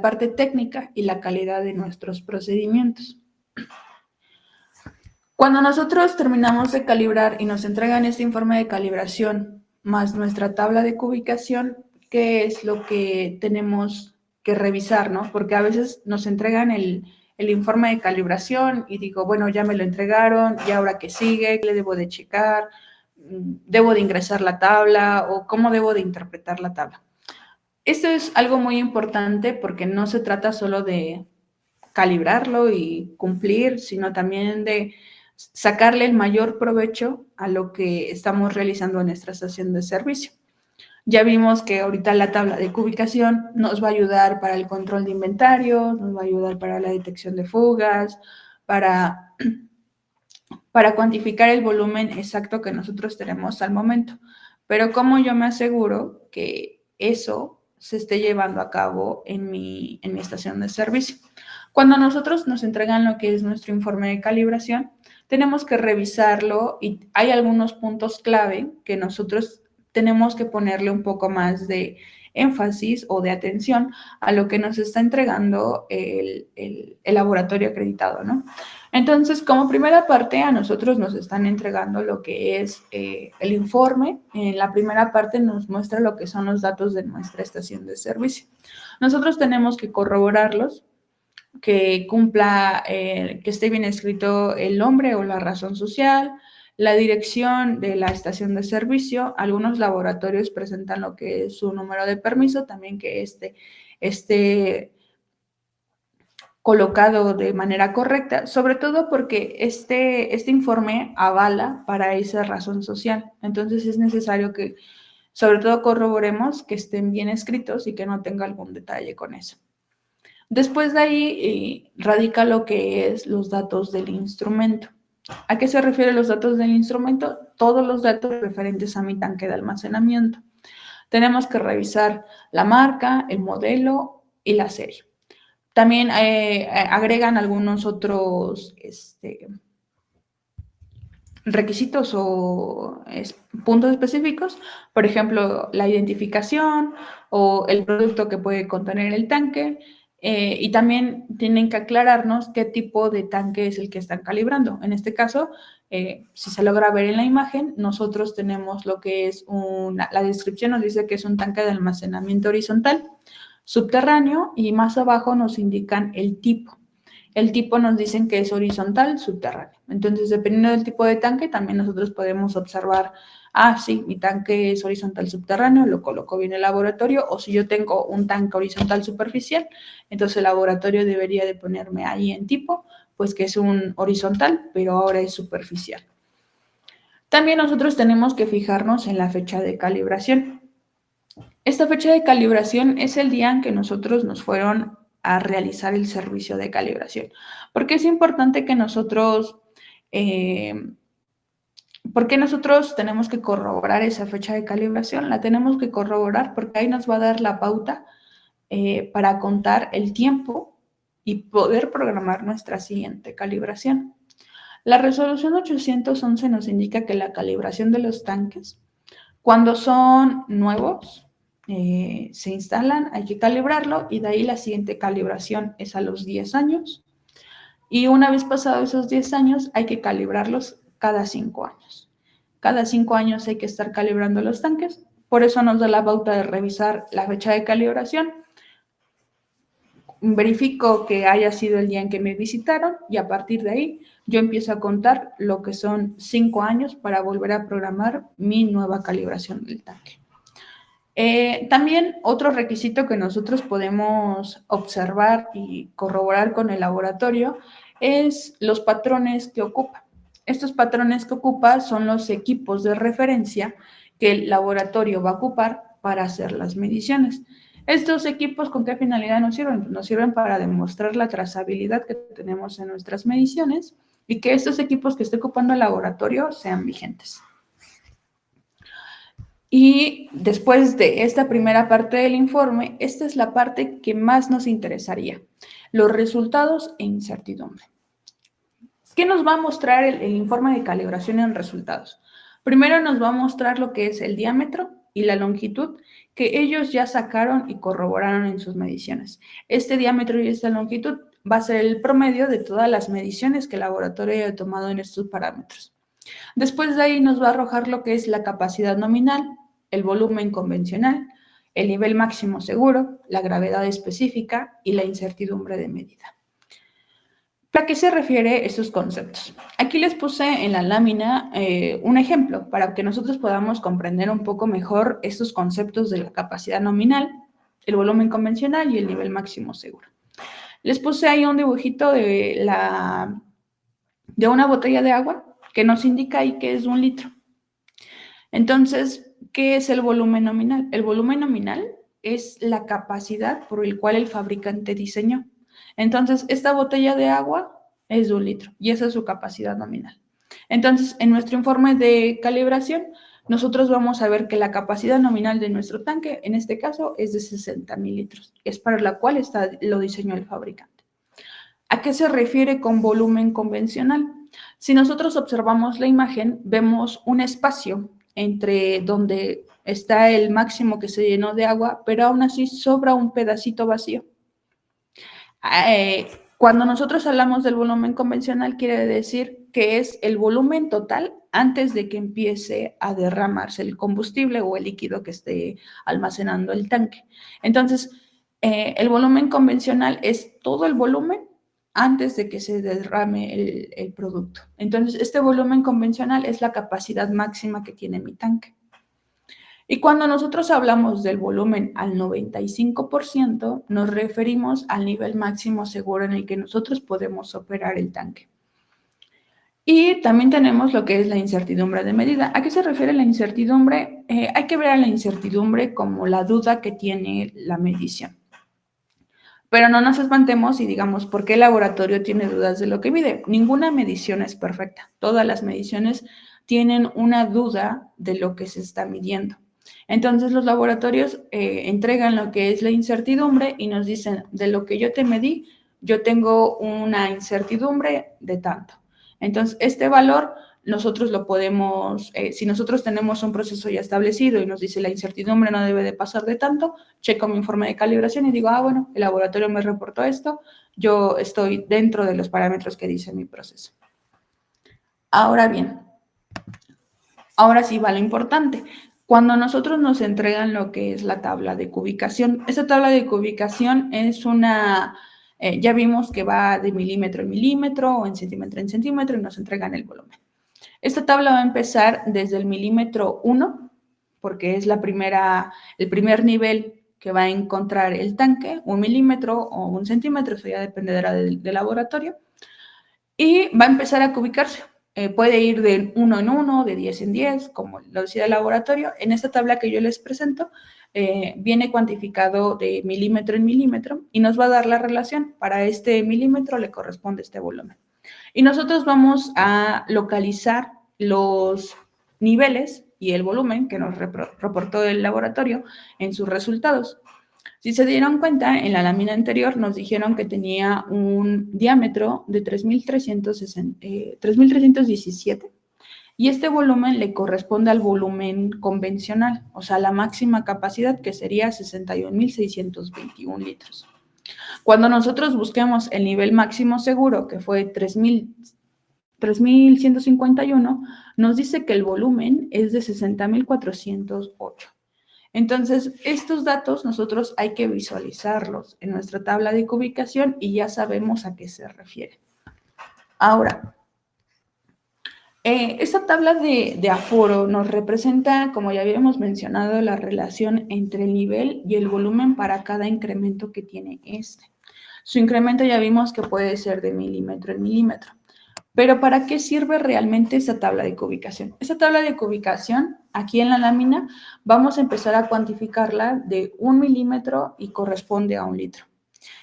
parte técnica y la calidad de nuestros procedimientos. Cuando nosotros terminamos de calibrar y nos entregan este informe de calibración más nuestra tabla de cubicación, ¿qué es lo que tenemos que revisar, no? Porque a veces nos entregan el informe de calibración y digo, bueno, ya me lo entregaron, ¿y ahora qué sigue? ¿Qué le debo de checar? ¿Debo de ingresar la tabla? ¿O cómo debo de interpretar la tabla? Esto es algo muy importante porque no se trata solo de calibrarlo y cumplir, sino también de sacarle el mayor provecho a lo que estamos realizando en nuestra estación de servicio. Ya vimos que ahorita la tabla de cubicación nos va a ayudar para el control de inventario, nos va a ayudar para la detección de fugas, para cuantificar el volumen exacto que nosotros tenemos al momento. Pero ¿cómo yo me aseguro que eso se esté llevando a cabo en mi estación de servicio? Cuando nosotros nos entregan lo que es nuestro informe de calibración, tenemos que revisarlo y hay algunos puntos clave que nosotros tenemos que ponerle un poco más de énfasis o de atención a lo que nos está entregando el laboratorio acreditado, ¿no? Entonces, como primera parte, a nosotros nos están entregando lo que es el informe. En la primera parte nos muestra lo que son los datos de nuestra estación de servicio. Nosotros tenemos que corroborarlos, que cumpla, que esté bien escrito el nombre o la razón social, la dirección de la estación de servicio. Algunos laboratorios presentan lo que es su número de permiso, también que esté colocado de manera correcta, sobre todo porque este informe avala para esa razón social. Entonces es necesario que, sobre todo, corroboremos que estén bien escritos y que no tenga algún detalle con eso. Después de ahí radica lo que es los datos del instrumento. ¿A qué se refieren los datos del instrumento? Todos los datos referentes a mi tanque de almacenamiento. Tenemos que revisar la marca, el modelo y la serie. También agregan algunos otros requisitos o puntos específicos, por ejemplo, la identificación o el producto que puede contener el tanque, y también tienen que aclararnos qué tipo de tanque es el que están calibrando. En este caso, si se logra ver en la imagen, nosotros tenemos lo que es la descripción nos dice que es un tanque de almacenamiento horizontal, subterráneo, y más abajo nos indican el tipo. El tipo nos dicen que es horizontal, subterráneo. Entonces, dependiendo del tipo de tanque, también nosotros podemos observar, sí, mi tanque es horizontal subterráneo, lo coloco bien en el laboratorio, o si yo tengo un tanque horizontal superficial, entonces el laboratorio debería de ponerme ahí en tipo, pues que es un horizontal, pero ahora es superficial. También nosotros tenemos que fijarnos en la fecha de calibración. Esta fecha de calibración es el día en que nosotros nos fueron a realizar el servicio de calibración. Porque es importante que nosotros, ¿por qué nosotros tenemos que corroborar esa fecha de calibración? La tenemos que corroborar porque ahí nos va a dar la pauta para contar el tiempo y poder programar nuestra siguiente calibración. La resolución 811 nos indica que la calibración de los tanques, cuando son nuevos, se instalan, hay que calibrarlo y de ahí la siguiente calibración es a los 10 años. Y una vez pasados esos 10 años, hay que calibrarlos cada 5 años. Cada 5 años hay que estar calibrando los tanques. Por eso nos da la pauta de revisar la fecha de calibración. Verifico que haya sido el día en que me visitaron y a partir de ahí yo empiezo a contar lo que son 5 años para volver a programar mi nueva calibración del tanque. También otro requisito que nosotros podemos observar y corroborar con el laboratorio es los patrones que ocupa. Estos patrones que ocupa son los equipos de referencia que el laboratorio va a ocupar para hacer las mediciones. ¿Estos equipos con qué finalidad nos sirven? Nos sirven para demostrar la trazabilidad que tenemos en nuestras mediciones y que estos equipos que esté ocupando el laboratorio sean vigentes. Y después de esta primera parte del informe, esta es la parte que más nos interesaría, los resultados e incertidumbre. ¿Qué nos va a mostrar el informe de calibración en resultados? Primero nos va a mostrar lo que es el diámetro y la longitud que ellos ya sacaron y corroboraron en sus mediciones. Este diámetro y esta longitud va a ser el promedio de todas las mediciones que el laboratorio haya tomado en estos parámetros. Después de ahí nos va a arrojar lo que es la capacidad nominal, el volumen convencional, el nivel máximo seguro, la gravedad específica y la incertidumbre de medida. ¿Para qué se refiere estos conceptos? Aquí les puse en la lámina un ejemplo para que nosotros podamos comprender un poco mejor estos conceptos de la capacidad nominal, el volumen convencional y el nivel máximo seguro. Les puse ahí un dibujito de una botella de agua que nos indica ahí que es 1 litro. Entonces, ¿qué es el volumen nominal? El volumen nominal es la capacidad por el cual el fabricante diseñó. Entonces, esta botella de agua es de 1 litro y esa es su capacidad nominal. Entonces, en nuestro informe de calibración, nosotros vamos a ver que la capacidad nominal de nuestro tanque, en este caso, es de 60,000 litros. Es para la cual lo diseñó el fabricante. ¿A qué se refiere con volumen convencional? Si nosotros observamos la imagen, vemos un espacio entre donde está el máximo que se llenó de agua, pero aún así sobra un pedacito vacío. Cuando nosotros hablamos del volumen convencional, quiere decir que es el volumen total antes de que empiece a derramarse el combustible o el líquido que esté almacenando el tanque. Entonces, el volumen convencional es todo el volumen antes de que se derrame el producto. Entonces, este volumen convencional es la capacidad máxima que tiene mi tanque. Y cuando nosotros hablamos del volumen al 95%, nos referimos al nivel máximo seguro en el que nosotros podemos operar el tanque. Y también tenemos lo que es la incertidumbre de medida. ¿A qué se refiere la incertidumbre? Hay que ver a la incertidumbre como la duda que tiene la medición. Pero no nos espantemos y digamos, ¿por qué el laboratorio tiene dudas de lo que mide? Ninguna medición es perfecta. Todas las mediciones tienen una duda de lo que se está midiendo. Entonces, los laboratorios entregan lo que es la incertidumbre y nos dicen, de lo que yo te medí, yo tengo una incertidumbre de tanto. Entonces, este valor nosotros lo podemos, si nosotros tenemos un proceso ya establecido y nos dice la incertidumbre no debe de pasar de tanto, checo mi informe de calibración y digo, bueno, el laboratorio me reportó esto, yo estoy dentro de los parámetros que dice mi proceso. Ahora bien, ahora sí va lo importante. Cuando nosotros nos entregan lo que es la tabla de cubicación, esa tabla de cubicación es una Ya vimos que va de milímetro en milímetro o en centímetro y nos entregan el volumen. Esta tabla va a empezar desde el milímetro 1, porque es el primer nivel que va a encontrar el tanque, 1 milímetro o 1 centímetro, eso ya dependerá del laboratorio, y va a empezar a cubicarse. Puede ir de 1 en 1, de 10 en 10, como lo decía el laboratorio. En esta tabla que yo les presento, viene cuantificado de milímetro en milímetro y nos va a dar la relación. Para este milímetro le corresponde este volumen. Y nosotros vamos a localizar los niveles y el volumen que nos reportó el laboratorio en sus resultados. Si se dieron cuenta, en la lámina anterior nos dijeron que tenía un diámetro de 3.317 y este volumen le corresponde al volumen convencional, o sea, la máxima capacidad que sería 61.621 litros. Cuando nosotros busquemos el nivel máximo seguro, que fue 3.151, nos dice que el volumen es de 60.408. Entonces, estos datos nosotros hay que visualizarlos en nuestra tabla de ubicación y ya sabemos a qué se refiere. Ahora, esta tabla de aforo nos representa, como ya habíamos mencionado, la relación entre el nivel y el volumen para cada incremento que tiene este. Su incremento ya vimos que puede ser de milímetro en milímetro. Pero ¿para qué sirve realmente esa tabla de cubicación? Esa tabla de cubicación, aquí en la lámina, vamos a empezar a cuantificarla de 1 milímetro y corresponde a 1 litro.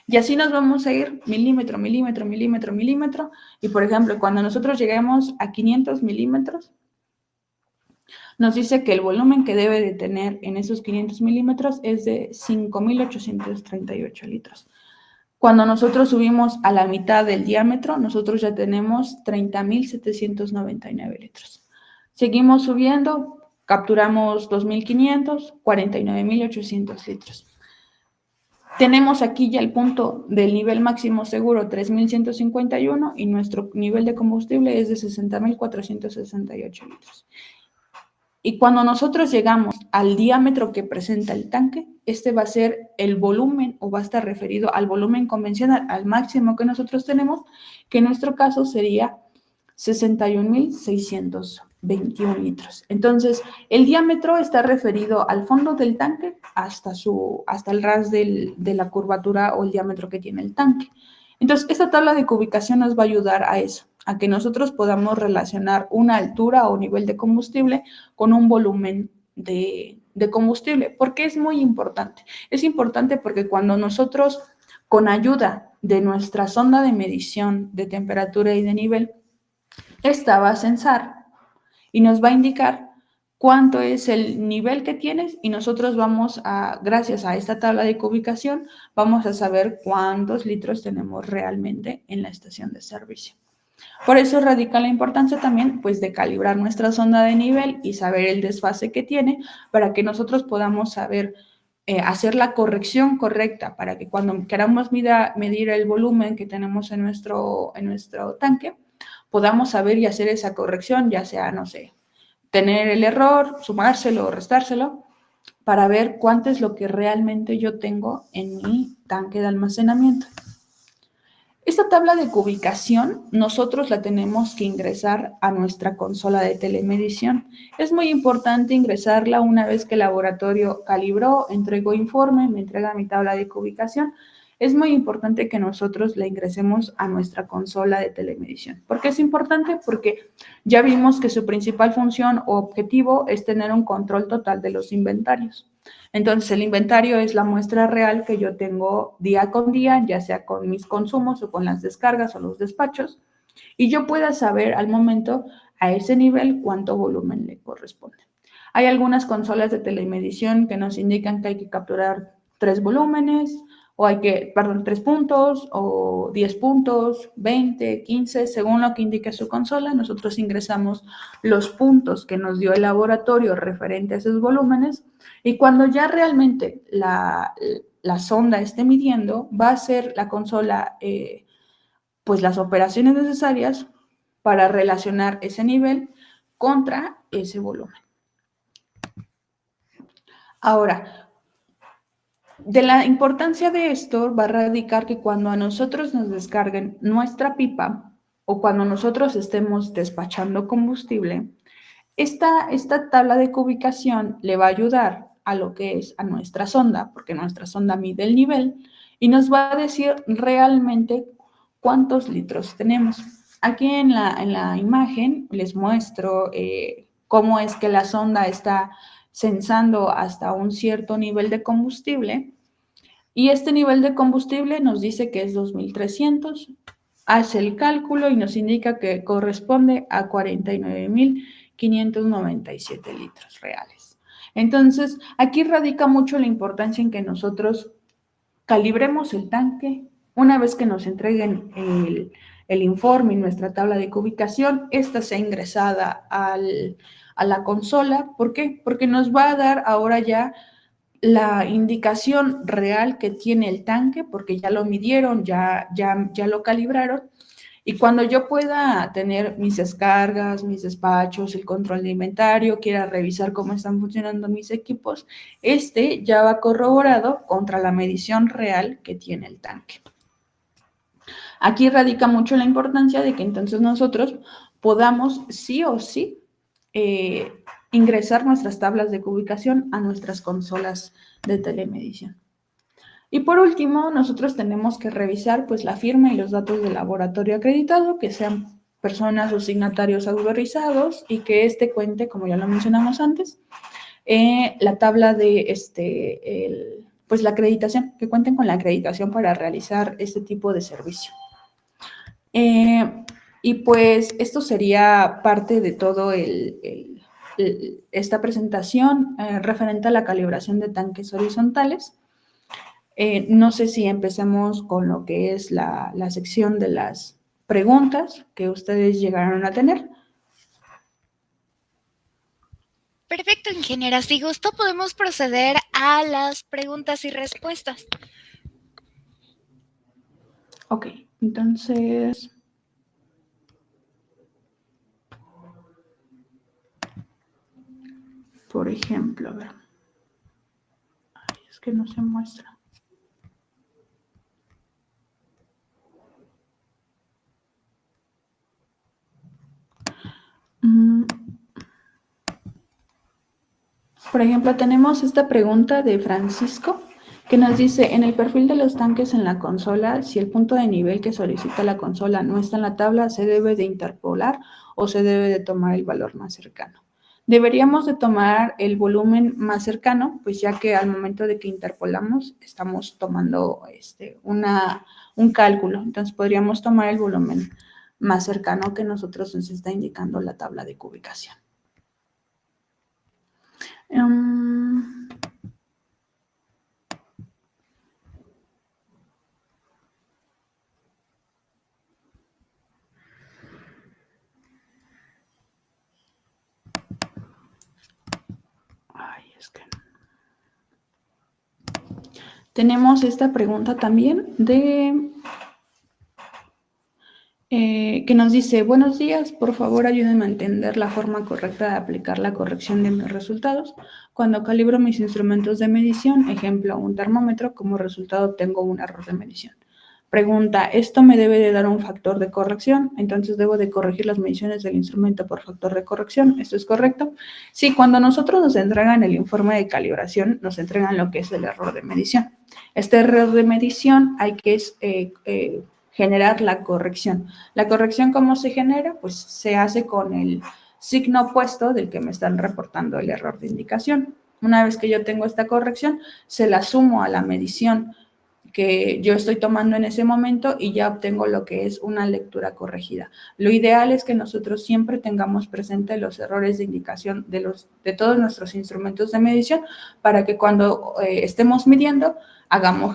Y así nos vamos a ir milímetro, milímetro, milímetro, milímetro. Y, por ejemplo, cuando nosotros lleguemos a 500 milímetros, nos dice que el volumen que debe de tener en esos 500 milímetros es de 5.838 litros. Cuando nosotros subimos a la mitad del diámetro, nosotros ya tenemos 30.799 litros. Seguimos subiendo, capturamos 2.500, 49.800 litros. Tenemos aquí ya el punto del nivel máximo seguro, 3.151, y nuestro nivel de combustible es de 60.468 litros. Y cuando nosotros llegamos al diámetro que presenta el tanque, este va a ser el volumen o va a estar referido al volumen convencional, al máximo que nosotros tenemos, que en nuestro caso sería 61.621 litros. Entonces, el diámetro está referido al fondo del tanque hasta el ras de la curvatura o el diámetro que tiene el tanque. Entonces, esta tabla de cubicación nos va a ayudar a eso, a que nosotros podamos relacionar una altura o nivel de combustible con un volumen de combustible. ¿Por qué es muy importante? Es importante porque cuando nosotros, con ayuda de nuestra sonda de medición de temperatura y de nivel, esta va a censar y nos va a indicar cuánto es el nivel que tienes y nosotros vamos a, gracias a esta tabla de ubicación, vamos a saber cuántos litros tenemos realmente en la estación de servicio. Por eso radica la importancia también, pues, de calibrar nuestra sonda de nivel y saber el desfase que tiene para que nosotros podamos saber hacer la corrección correcta para que cuando queramos medir el volumen que tenemos en nuestro tanque, podamos saber y hacer esa corrección, ya sea, no sé, tener el error, sumárselo o restárselo, para ver cuánto es lo que realmente yo tengo en mi tanque de almacenamiento. Esta tabla de ubicación nosotros la tenemos que ingresar a nuestra consola de telemedición. Es muy importante ingresarla una vez que el laboratorio calibró, entregó informe, me entrega mi tabla de ubicación. Es muy importante que nosotros la ingresemos a nuestra consola de telemedición. ¿Por qué es importante? Porque ya vimos que su principal función o objetivo es tener un control total de los inventarios. Entonces, el inventario es la muestra real que yo tengo día con día, ya sea con mis consumos o con las descargas o los despachos, y yo pueda saber al momento a ese nivel cuánto volumen le corresponde. Hay algunas consolas de telemedición que nos indican que hay que capturar 3 volúmenes, o 3 puntos, o 10 puntos, 20, 15, según lo que indique su consola. Nosotros ingresamos los puntos que nos dio el laboratorio referente a esos volúmenes, y cuando ya realmente la sonda esté midiendo, va a hacer la consola pues las operaciones necesarias para relacionar ese nivel contra ese volumen. Ahora, De la importancia de esto va a radicar que cuando a nosotros nos descarguen nuestra pipa o cuando nosotros estemos despachando combustible, esta tabla de cubicación le va a ayudar a lo que es a nuestra sonda, porque nuestra sonda mide el nivel y nos va a decir realmente cuántos litros tenemos. Aquí en la imagen les muestro cómo es que la sonda está censando hasta un cierto nivel de combustible y este nivel de combustible nos dice que es 2300, hace el cálculo y nos indica que corresponde a 49.597 litros reales. Entonces, aquí radica mucho la importancia en que nosotros calibremos el tanque. Una vez que nos entreguen el informe y nuestra tabla de ubicación, esta sea ingresada a la consola. ¿Por qué? Porque nos va a dar ahora ya la indicación real que tiene el tanque, porque ya lo midieron, ya lo calibraron, y cuando yo pueda tener mis descargas, mis despachos, el control de inventario, quiera revisar cómo están funcionando mis equipos, ya va corroborado contra la medición real que tiene el tanque. Aquí radica mucho la importancia de que entonces nosotros podamos sí o sí ingresar nuestras tablas de ubicación a nuestras consolas de telemedición. Y por último, nosotros tenemos que revisar pues la firma y los datos del laboratorio acreditado, que sean personas o signatarios autorizados y que cuente, como ya lo mencionamos antes, la tabla de pues la acreditación, que cuenten con la acreditación para realizar este tipo de servicio. Y pues esto sería parte de todo esta presentación referente a la calibración de tanques horizontales. No sé si empecemos con lo que es la sección de las preguntas que ustedes llegaron a tener. Perfecto, ingeniera. Si gusta, podemos proceder a las preguntas y respuestas. Ok, entonces, por ejemplo, a ver. Ay, es que no se muestra. Por ejemplo, tenemos esta pregunta de Francisco que nos dice, en el perfil de los tanques en la consola, si el punto de nivel que solicita la consola no está en la tabla, ¿se debe de interpolar o se debe de tomar el valor más cercano? Deberíamos de tomar el volumen más cercano, pues ya que al momento de que interpolamos estamos tomando un cálculo. Entonces podríamos tomar el volumen más cercano que nosotros nos está indicando la tabla de cubicación. Tenemos esta pregunta también que nos dice, buenos días, por favor ayúdenme a entender la forma correcta de aplicar la corrección de mis resultados. Cuando calibro mis instrumentos de medición, ejemplo, un termómetro, como resultado obtengo un error de medición. Pregunta, ¿esto me debe de dar un factor de corrección? Entonces, ¿debo de corregir las mediciones del instrumento por factor de corrección? ¿Esto es correcto? Sí, cuando nosotros nos entregan el informe de calibración, nos entregan lo que es el error de medición. Este error de medición hay que generar la corrección. ¿La corrección cómo se genera? Pues se hace con el signo opuesto del que me están reportando el error de indicación. Una vez que yo tengo esta corrección, se la sumo a la medición que yo estoy tomando en ese momento y ya obtengo lo que es una lectura corregida. Lo ideal es que nosotros siempre tengamos presente los errores de indicación de todos nuestros instrumentos de medición para que cuando estemos midiendo,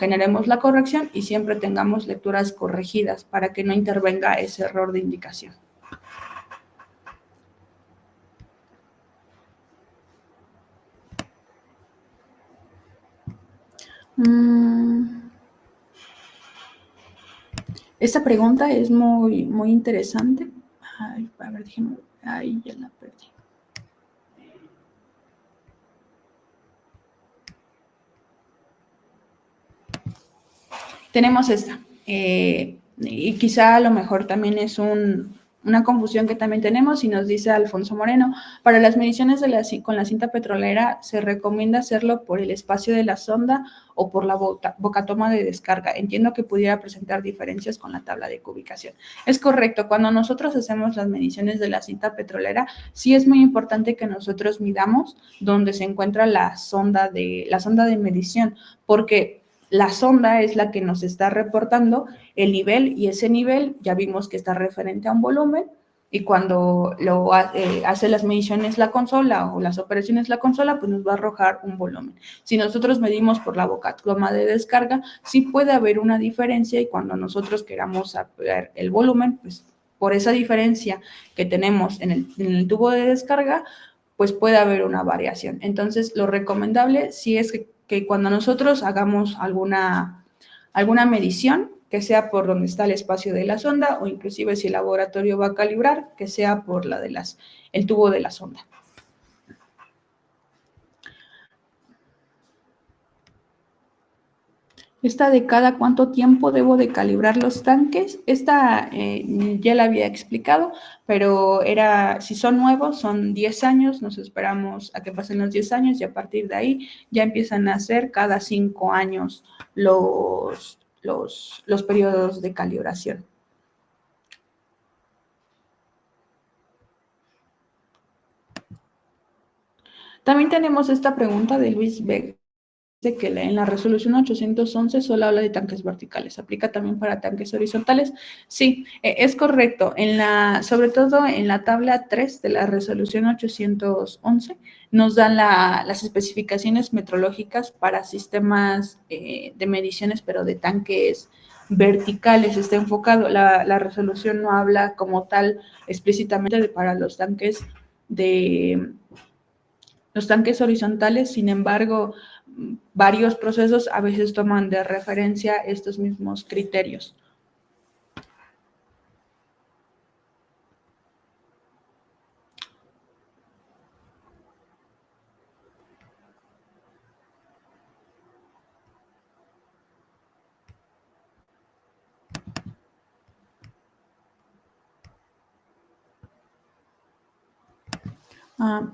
generemos la corrección y siempre tengamos lecturas corregidas para que no intervenga ese error de indicación. Esta pregunta es muy, muy interesante. Ay, a ver, déjenme. Ay, ya la perdí. tenemos esta. Y quizá a lo mejor también es una confusión que también tenemos, y nos dice Alfonso Moreno, para las mediciones con la cinta petrolera se recomienda hacerlo por el espacio de la sonda o por la bocatoma de descarga. Entiendo que pudiera presentar diferencias con la tabla de cubicación. Es correcto, cuando nosotros hacemos las mediciones de la cinta petrolera, sí es muy importante que nosotros midamos donde se encuentra la sonda de medición, porque la sonda es la que nos está reportando el nivel, y ese nivel ya vimos que está referente a un volumen, y cuando hace las mediciones la consola o las operaciones la consola, pues nos va a arrojar un volumen. Si nosotros medimos por la bocatoma de descarga, sí puede haber una diferencia, y cuando nosotros queramos saber el volumen, pues por esa diferencia que tenemos en el tubo de descarga, pues puede haber una variación. Entonces, lo recomendable sí es que cuando nosotros hagamos alguna medición, que sea por donde está el espacio de la sonda, o inclusive si el laboratorio va a calibrar, que sea por el tubo de la sonda. Esta de cada cuánto tiempo debo de calibrar los tanques, esta ya la había explicado, pero si son nuevos, son 10 años, nos esperamos a que pasen los 10 años, y a partir de ahí ya empiezan a ser cada 5 años los periodos de calibración. También tenemos esta pregunta de Luis Vega, de que en la resolución 811 solo habla de tanques verticales. ¿Aplica también para tanques horizontales? Sí, es correcto. Sobre todo en la tabla 3 de la resolución 811 nos dan las especificaciones metrológicas para sistemas de mediciones, pero de tanques verticales. Está enfocado. La resolución no habla como tal explícitamente para los tanques horizontales. Sin embargo, varios procesos a veces toman de referencia estos mismos criterios.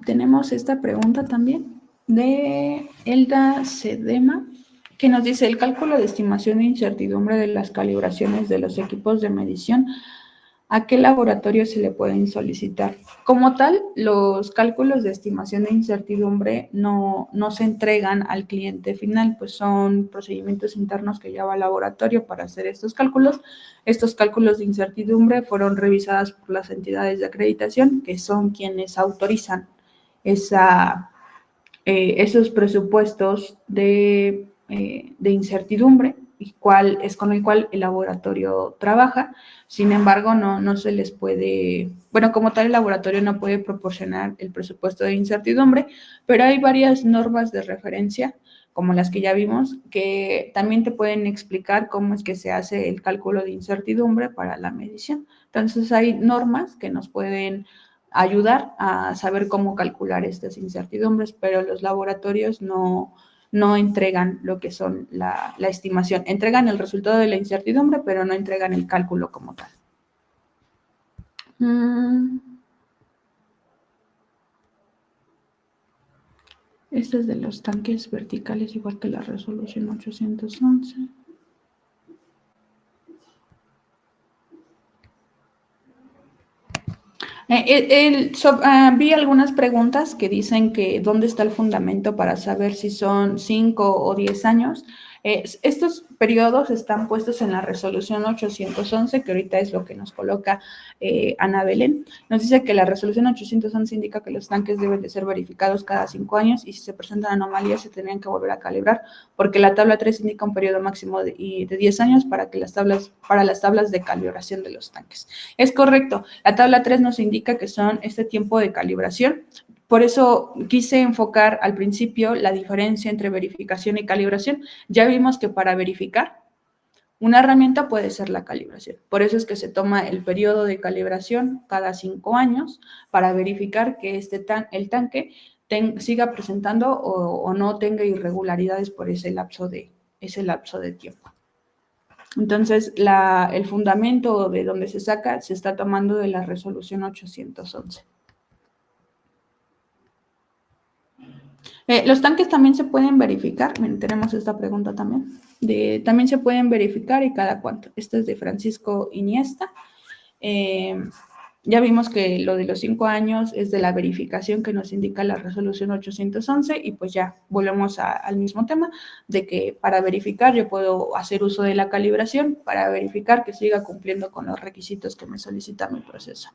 Tenemos esta pregunta también de Elda Sedema, que nos dice: el cálculo de estimación de incertidumbre de las calibraciones de los equipos de medición, ¿a qué laboratorio se le pueden solicitar? Como tal, los cálculos de estimación de incertidumbre no se entregan al cliente final, pues son procedimientos internos que lleva el laboratorio para hacer estos cálculos. Estos cálculos de incertidumbre fueron revisadas por las entidades de acreditación, que son quienes autorizan esos presupuestos de incertidumbre, y es con el cual el laboratorio trabaja. Sin embargo, no se les puede, como tal, el laboratorio no puede proporcionar el presupuesto de incertidumbre, pero hay varias normas de referencia, como las que ya vimos, que también te pueden explicar cómo es que se hace el cálculo de incertidumbre para la medición. Entonces, hay normas que nos pueden ayudar a saber cómo calcular estas incertidumbres, pero los laboratorios no entregan lo que son la estimación. Entregan el resultado de la incertidumbre, pero no entregan el cálculo como tal. Este es de los tanques verticales, igual que la resolución 811. Vi algunas preguntas que dicen que dónde está el fundamento para saber si son 5 o 10 años. Estos periodos están puestos en la resolución 811, que ahorita es lo que nos coloca Ana Belén. Nos dice que la resolución 811 indica que los tanques deben de ser verificados cada 5 años, y si se presentan anomalías se tendrían que volver a calibrar, porque la tabla 3 indica un periodo máximo de 10 años para las tablas de calibración de los tanques. Es correcto, la tabla 3 nos indica que son este tiempo de calibración. Por eso quise enfocar al principio la diferencia entre verificación y calibración. Ya vimos que para verificar una herramienta puede ser la calibración. Por eso es que se toma el periodo de calibración cada 5 años para verificar que el tanque siga presentando o no tenga irregularidades por ese lapso de tiempo. Entonces, el fundamento de donde se saca se está tomando de la resolución 811. Los tanques también se pueden verificar. Miren, tenemos esta pregunta también. También se pueden verificar y cada cuánto. Esta es de Francisco Iniesta. Ya vimos que lo de los 5 años es de la verificación que nos indica la resolución 811 y pues ya volvemos al mismo tema de que para verificar yo puedo hacer uso de la calibración para verificar que siga cumpliendo con los requisitos que me solicita mi proceso.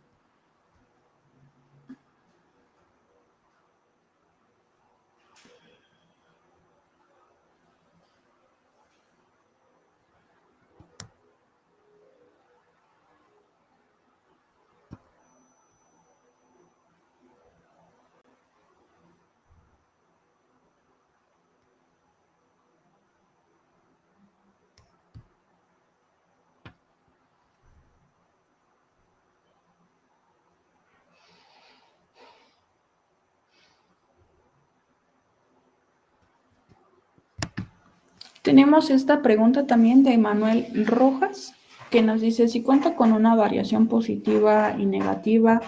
Tenemos esta pregunta también de Manuel Rojas, que nos dice, si cuenta con una variación positiva y negativa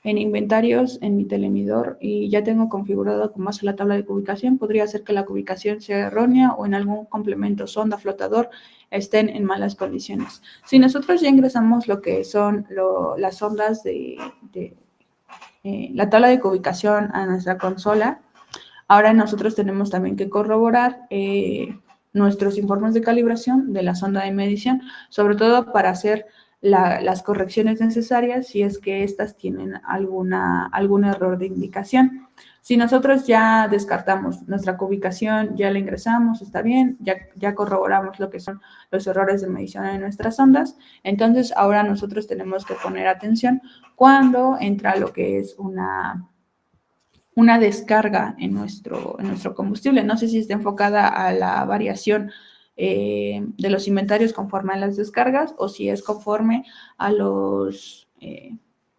en inventarios en mi telemedidor y ya tengo configurado con base la tabla de cubicación, podría ser que la cubicación sea errónea o en algún complemento sonda flotador estén en malas condiciones. Si nosotros ya ingresamos lo que son las sondas de la tabla de cubicación a nuestra consola, ahora nosotros tenemos también que corroborar nuestros informes de calibración de la sonda de medición, sobre todo para hacer las correcciones necesarias si es que éstas tienen algún error de indicación. Si nosotros ya descartamos nuestra ubicación, ya la ingresamos, está bien, ya corroboramos lo que son los errores de medición en nuestras sondas, entonces ahora nosotros tenemos que poner atención cuando entra lo que es una descarga en nuestro combustible. No sé si está enfocada a la variación de los inventarios conforme a las descargas o si es conforme a los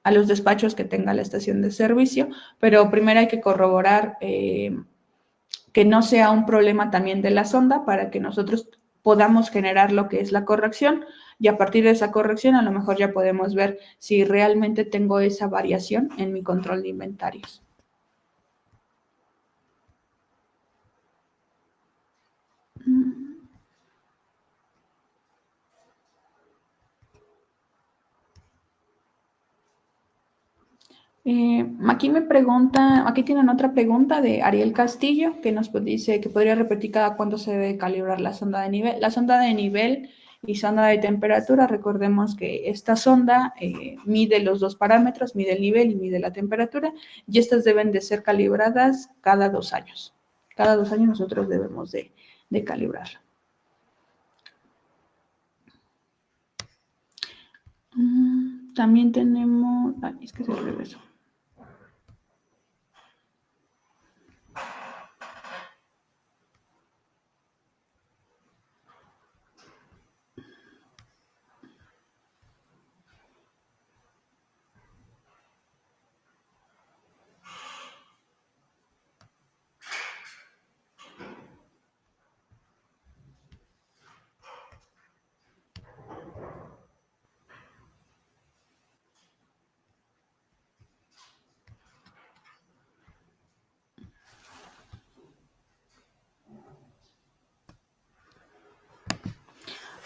despachos que tenga la estación de servicio, pero primero hay que corroborar que no sea un problema también de la sonda para que nosotros podamos generar lo que es la corrección y a partir de esa corrección a lo mejor ya podemos ver si realmente tengo esa variación en mi control de inventarios. Aquí tienen otra pregunta de Ariel Castillo que nos dice que podría repetir cada cuánto se debe calibrar la sonda de nivel. La sonda de nivel y sonda de temperatura, recordemos que esta sonda mide los dos parámetros, mide el nivel y mide la temperatura, y estas deben de ser calibradas cada 2 años. Cada 2 años nosotros debemos de calibrarla. También tenemos... es que se regresó.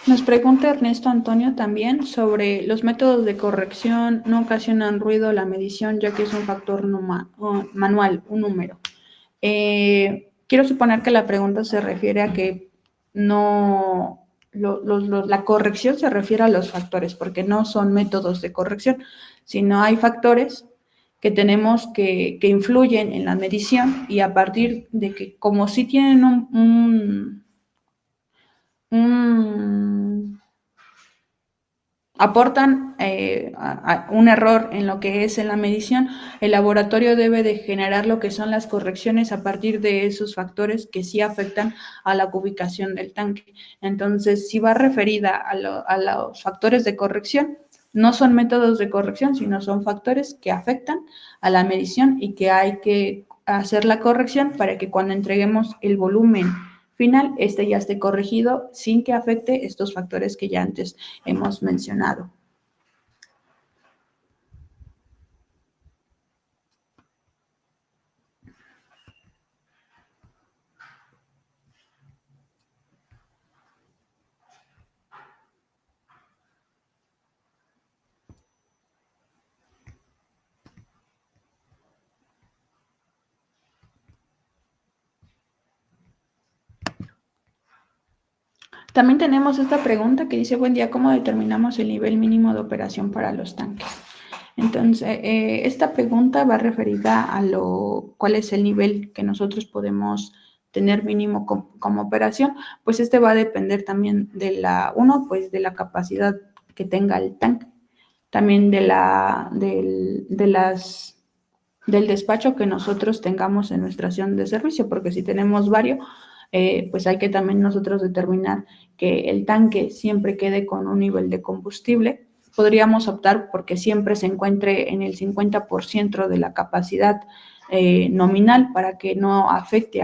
Nos pregunta Ernesto Antonio también sobre los métodos de corrección no ocasionan ruido la medición ya que es un factor manual, un número. Quiero suponer que la pregunta se refiere a que no la corrección se refiere a los factores porque no son métodos de corrección, sino hay factores que tenemos que influyen en la medición y a partir de que como sí tienen aportan un error en lo que es en la medición, el laboratorio debe de generar lo que son las correcciones a partir de esos factores que sí afectan a la ubicación del tanque. Entonces, si va referida a los factores de corrección, no son métodos de corrección, sino son factores que afectan a la medición y que hay que hacer la corrección para que cuando entreguemos el volumen final este ya esté corregido sin que afecte estos factores que ya antes hemos mencionado. También tenemos esta pregunta que dice, buen día, ¿cómo determinamos el nivel mínimo de operación para los tanques? Entonces, esta pregunta va referida a cuál es el nivel que nosotros podemos tener mínimo como operación. Pues este va a depender también de pues de la capacidad que tenga el tanque, también del despacho que nosotros tengamos en nuestra estación de servicio, porque si tenemos varios, pues hay que también nosotros determinar que el tanque siempre quede con un nivel de combustible. Podríamos optar porque siempre se encuentre en el 50% de la capacidad nominal para que no afecte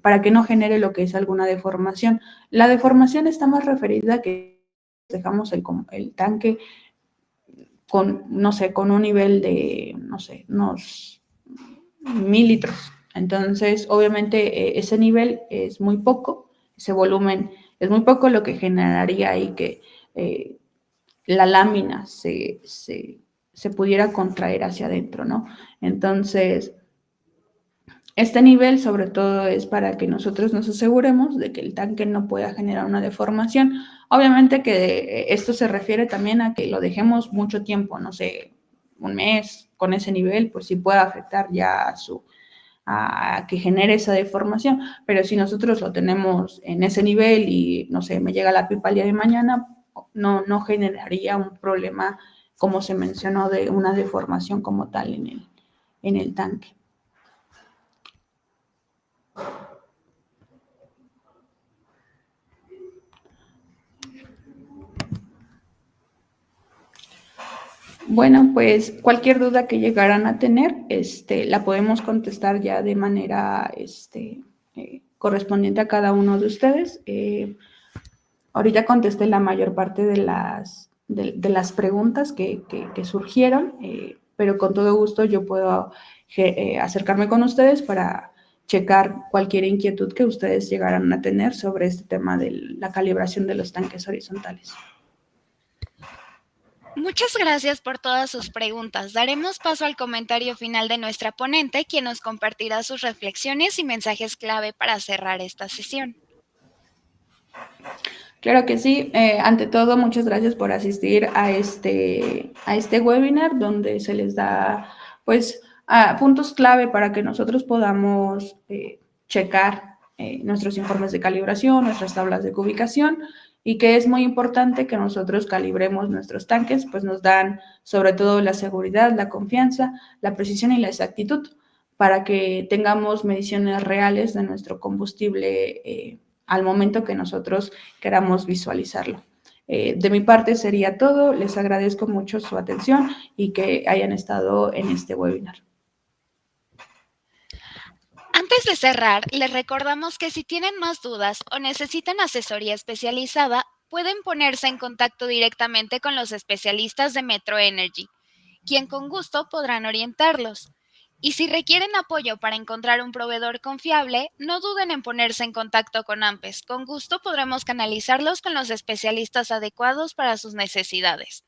para que no genere lo que es alguna deformación. La deformación está más referida a que dejamos el tanque con, no sé, con un nivel de, no sé, unos 1000 litros. Entonces, obviamente, ese nivel es muy poco, ese volumen es muy poco, lo que generaría ahí que la lámina se pudiera contraer hacia adentro, ¿no? Entonces, este nivel sobre todo es para que nosotros nos aseguremos de que el tanque no pueda generar una deformación. Obviamente que esto se refiere también a que lo dejemos mucho tiempo, no sé, un mes con ese nivel, pues sí puede afectar ya a que genere esa deformación, pero si nosotros lo tenemos en ese nivel y, no sé, me llega la pipa el día de mañana, no generaría un problema, como se mencionó, de una deformación como tal en el tanque. Bueno, pues cualquier duda que llegaran a tener, la podemos contestar ya de manera correspondiente a cada uno de ustedes. Ahorita contesté la mayor parte de las preguntas que surgieron, pero con todo gusto yo puedo acercarme con ustedes para checar cualquier inquietud que ustedes llegaran a tener sobre este tema de la calibración de los tanques horizontales. Muchas gracias por todas sus preguntas. Daremos paso al comentario final de nuestra ponente, quien nos compartirá sus reflexiones y mensajes clave para cerrar esta sesión. Claro que sí. Ante todo, muchas gracias por asistir a este webinar donde se les da, pues, puntos clave para que nosotros podamos checar nuestros informes de calibración, nuestras tablas de cubicación, y que es muy importante que nosotros calibremos nuestros tanques, pues nos dan sobre todo la seguridad, la confianza, la precisión y la exactitud para que tengamos mediciones reales de nuestro combustible al momento que nosotros queramos visualizarlo. De mi parte sería todo. Les agradezco mucho su atención y que hayan estado en este webinar. Antes de cerrar, les recordamos que si tienen más dudas o necesitan asesoría especializada, pueden ponerse en contacto directamente con los especialistas de Metro Energy, quien con gusto podrán orientarlos. Y si requieren apoyo para encontrar un proveedor confiable, no duden en ponerse en contacto con AMPES. Con gusto podremos canalizarlos con los especialistas adecuados para sus necesidades.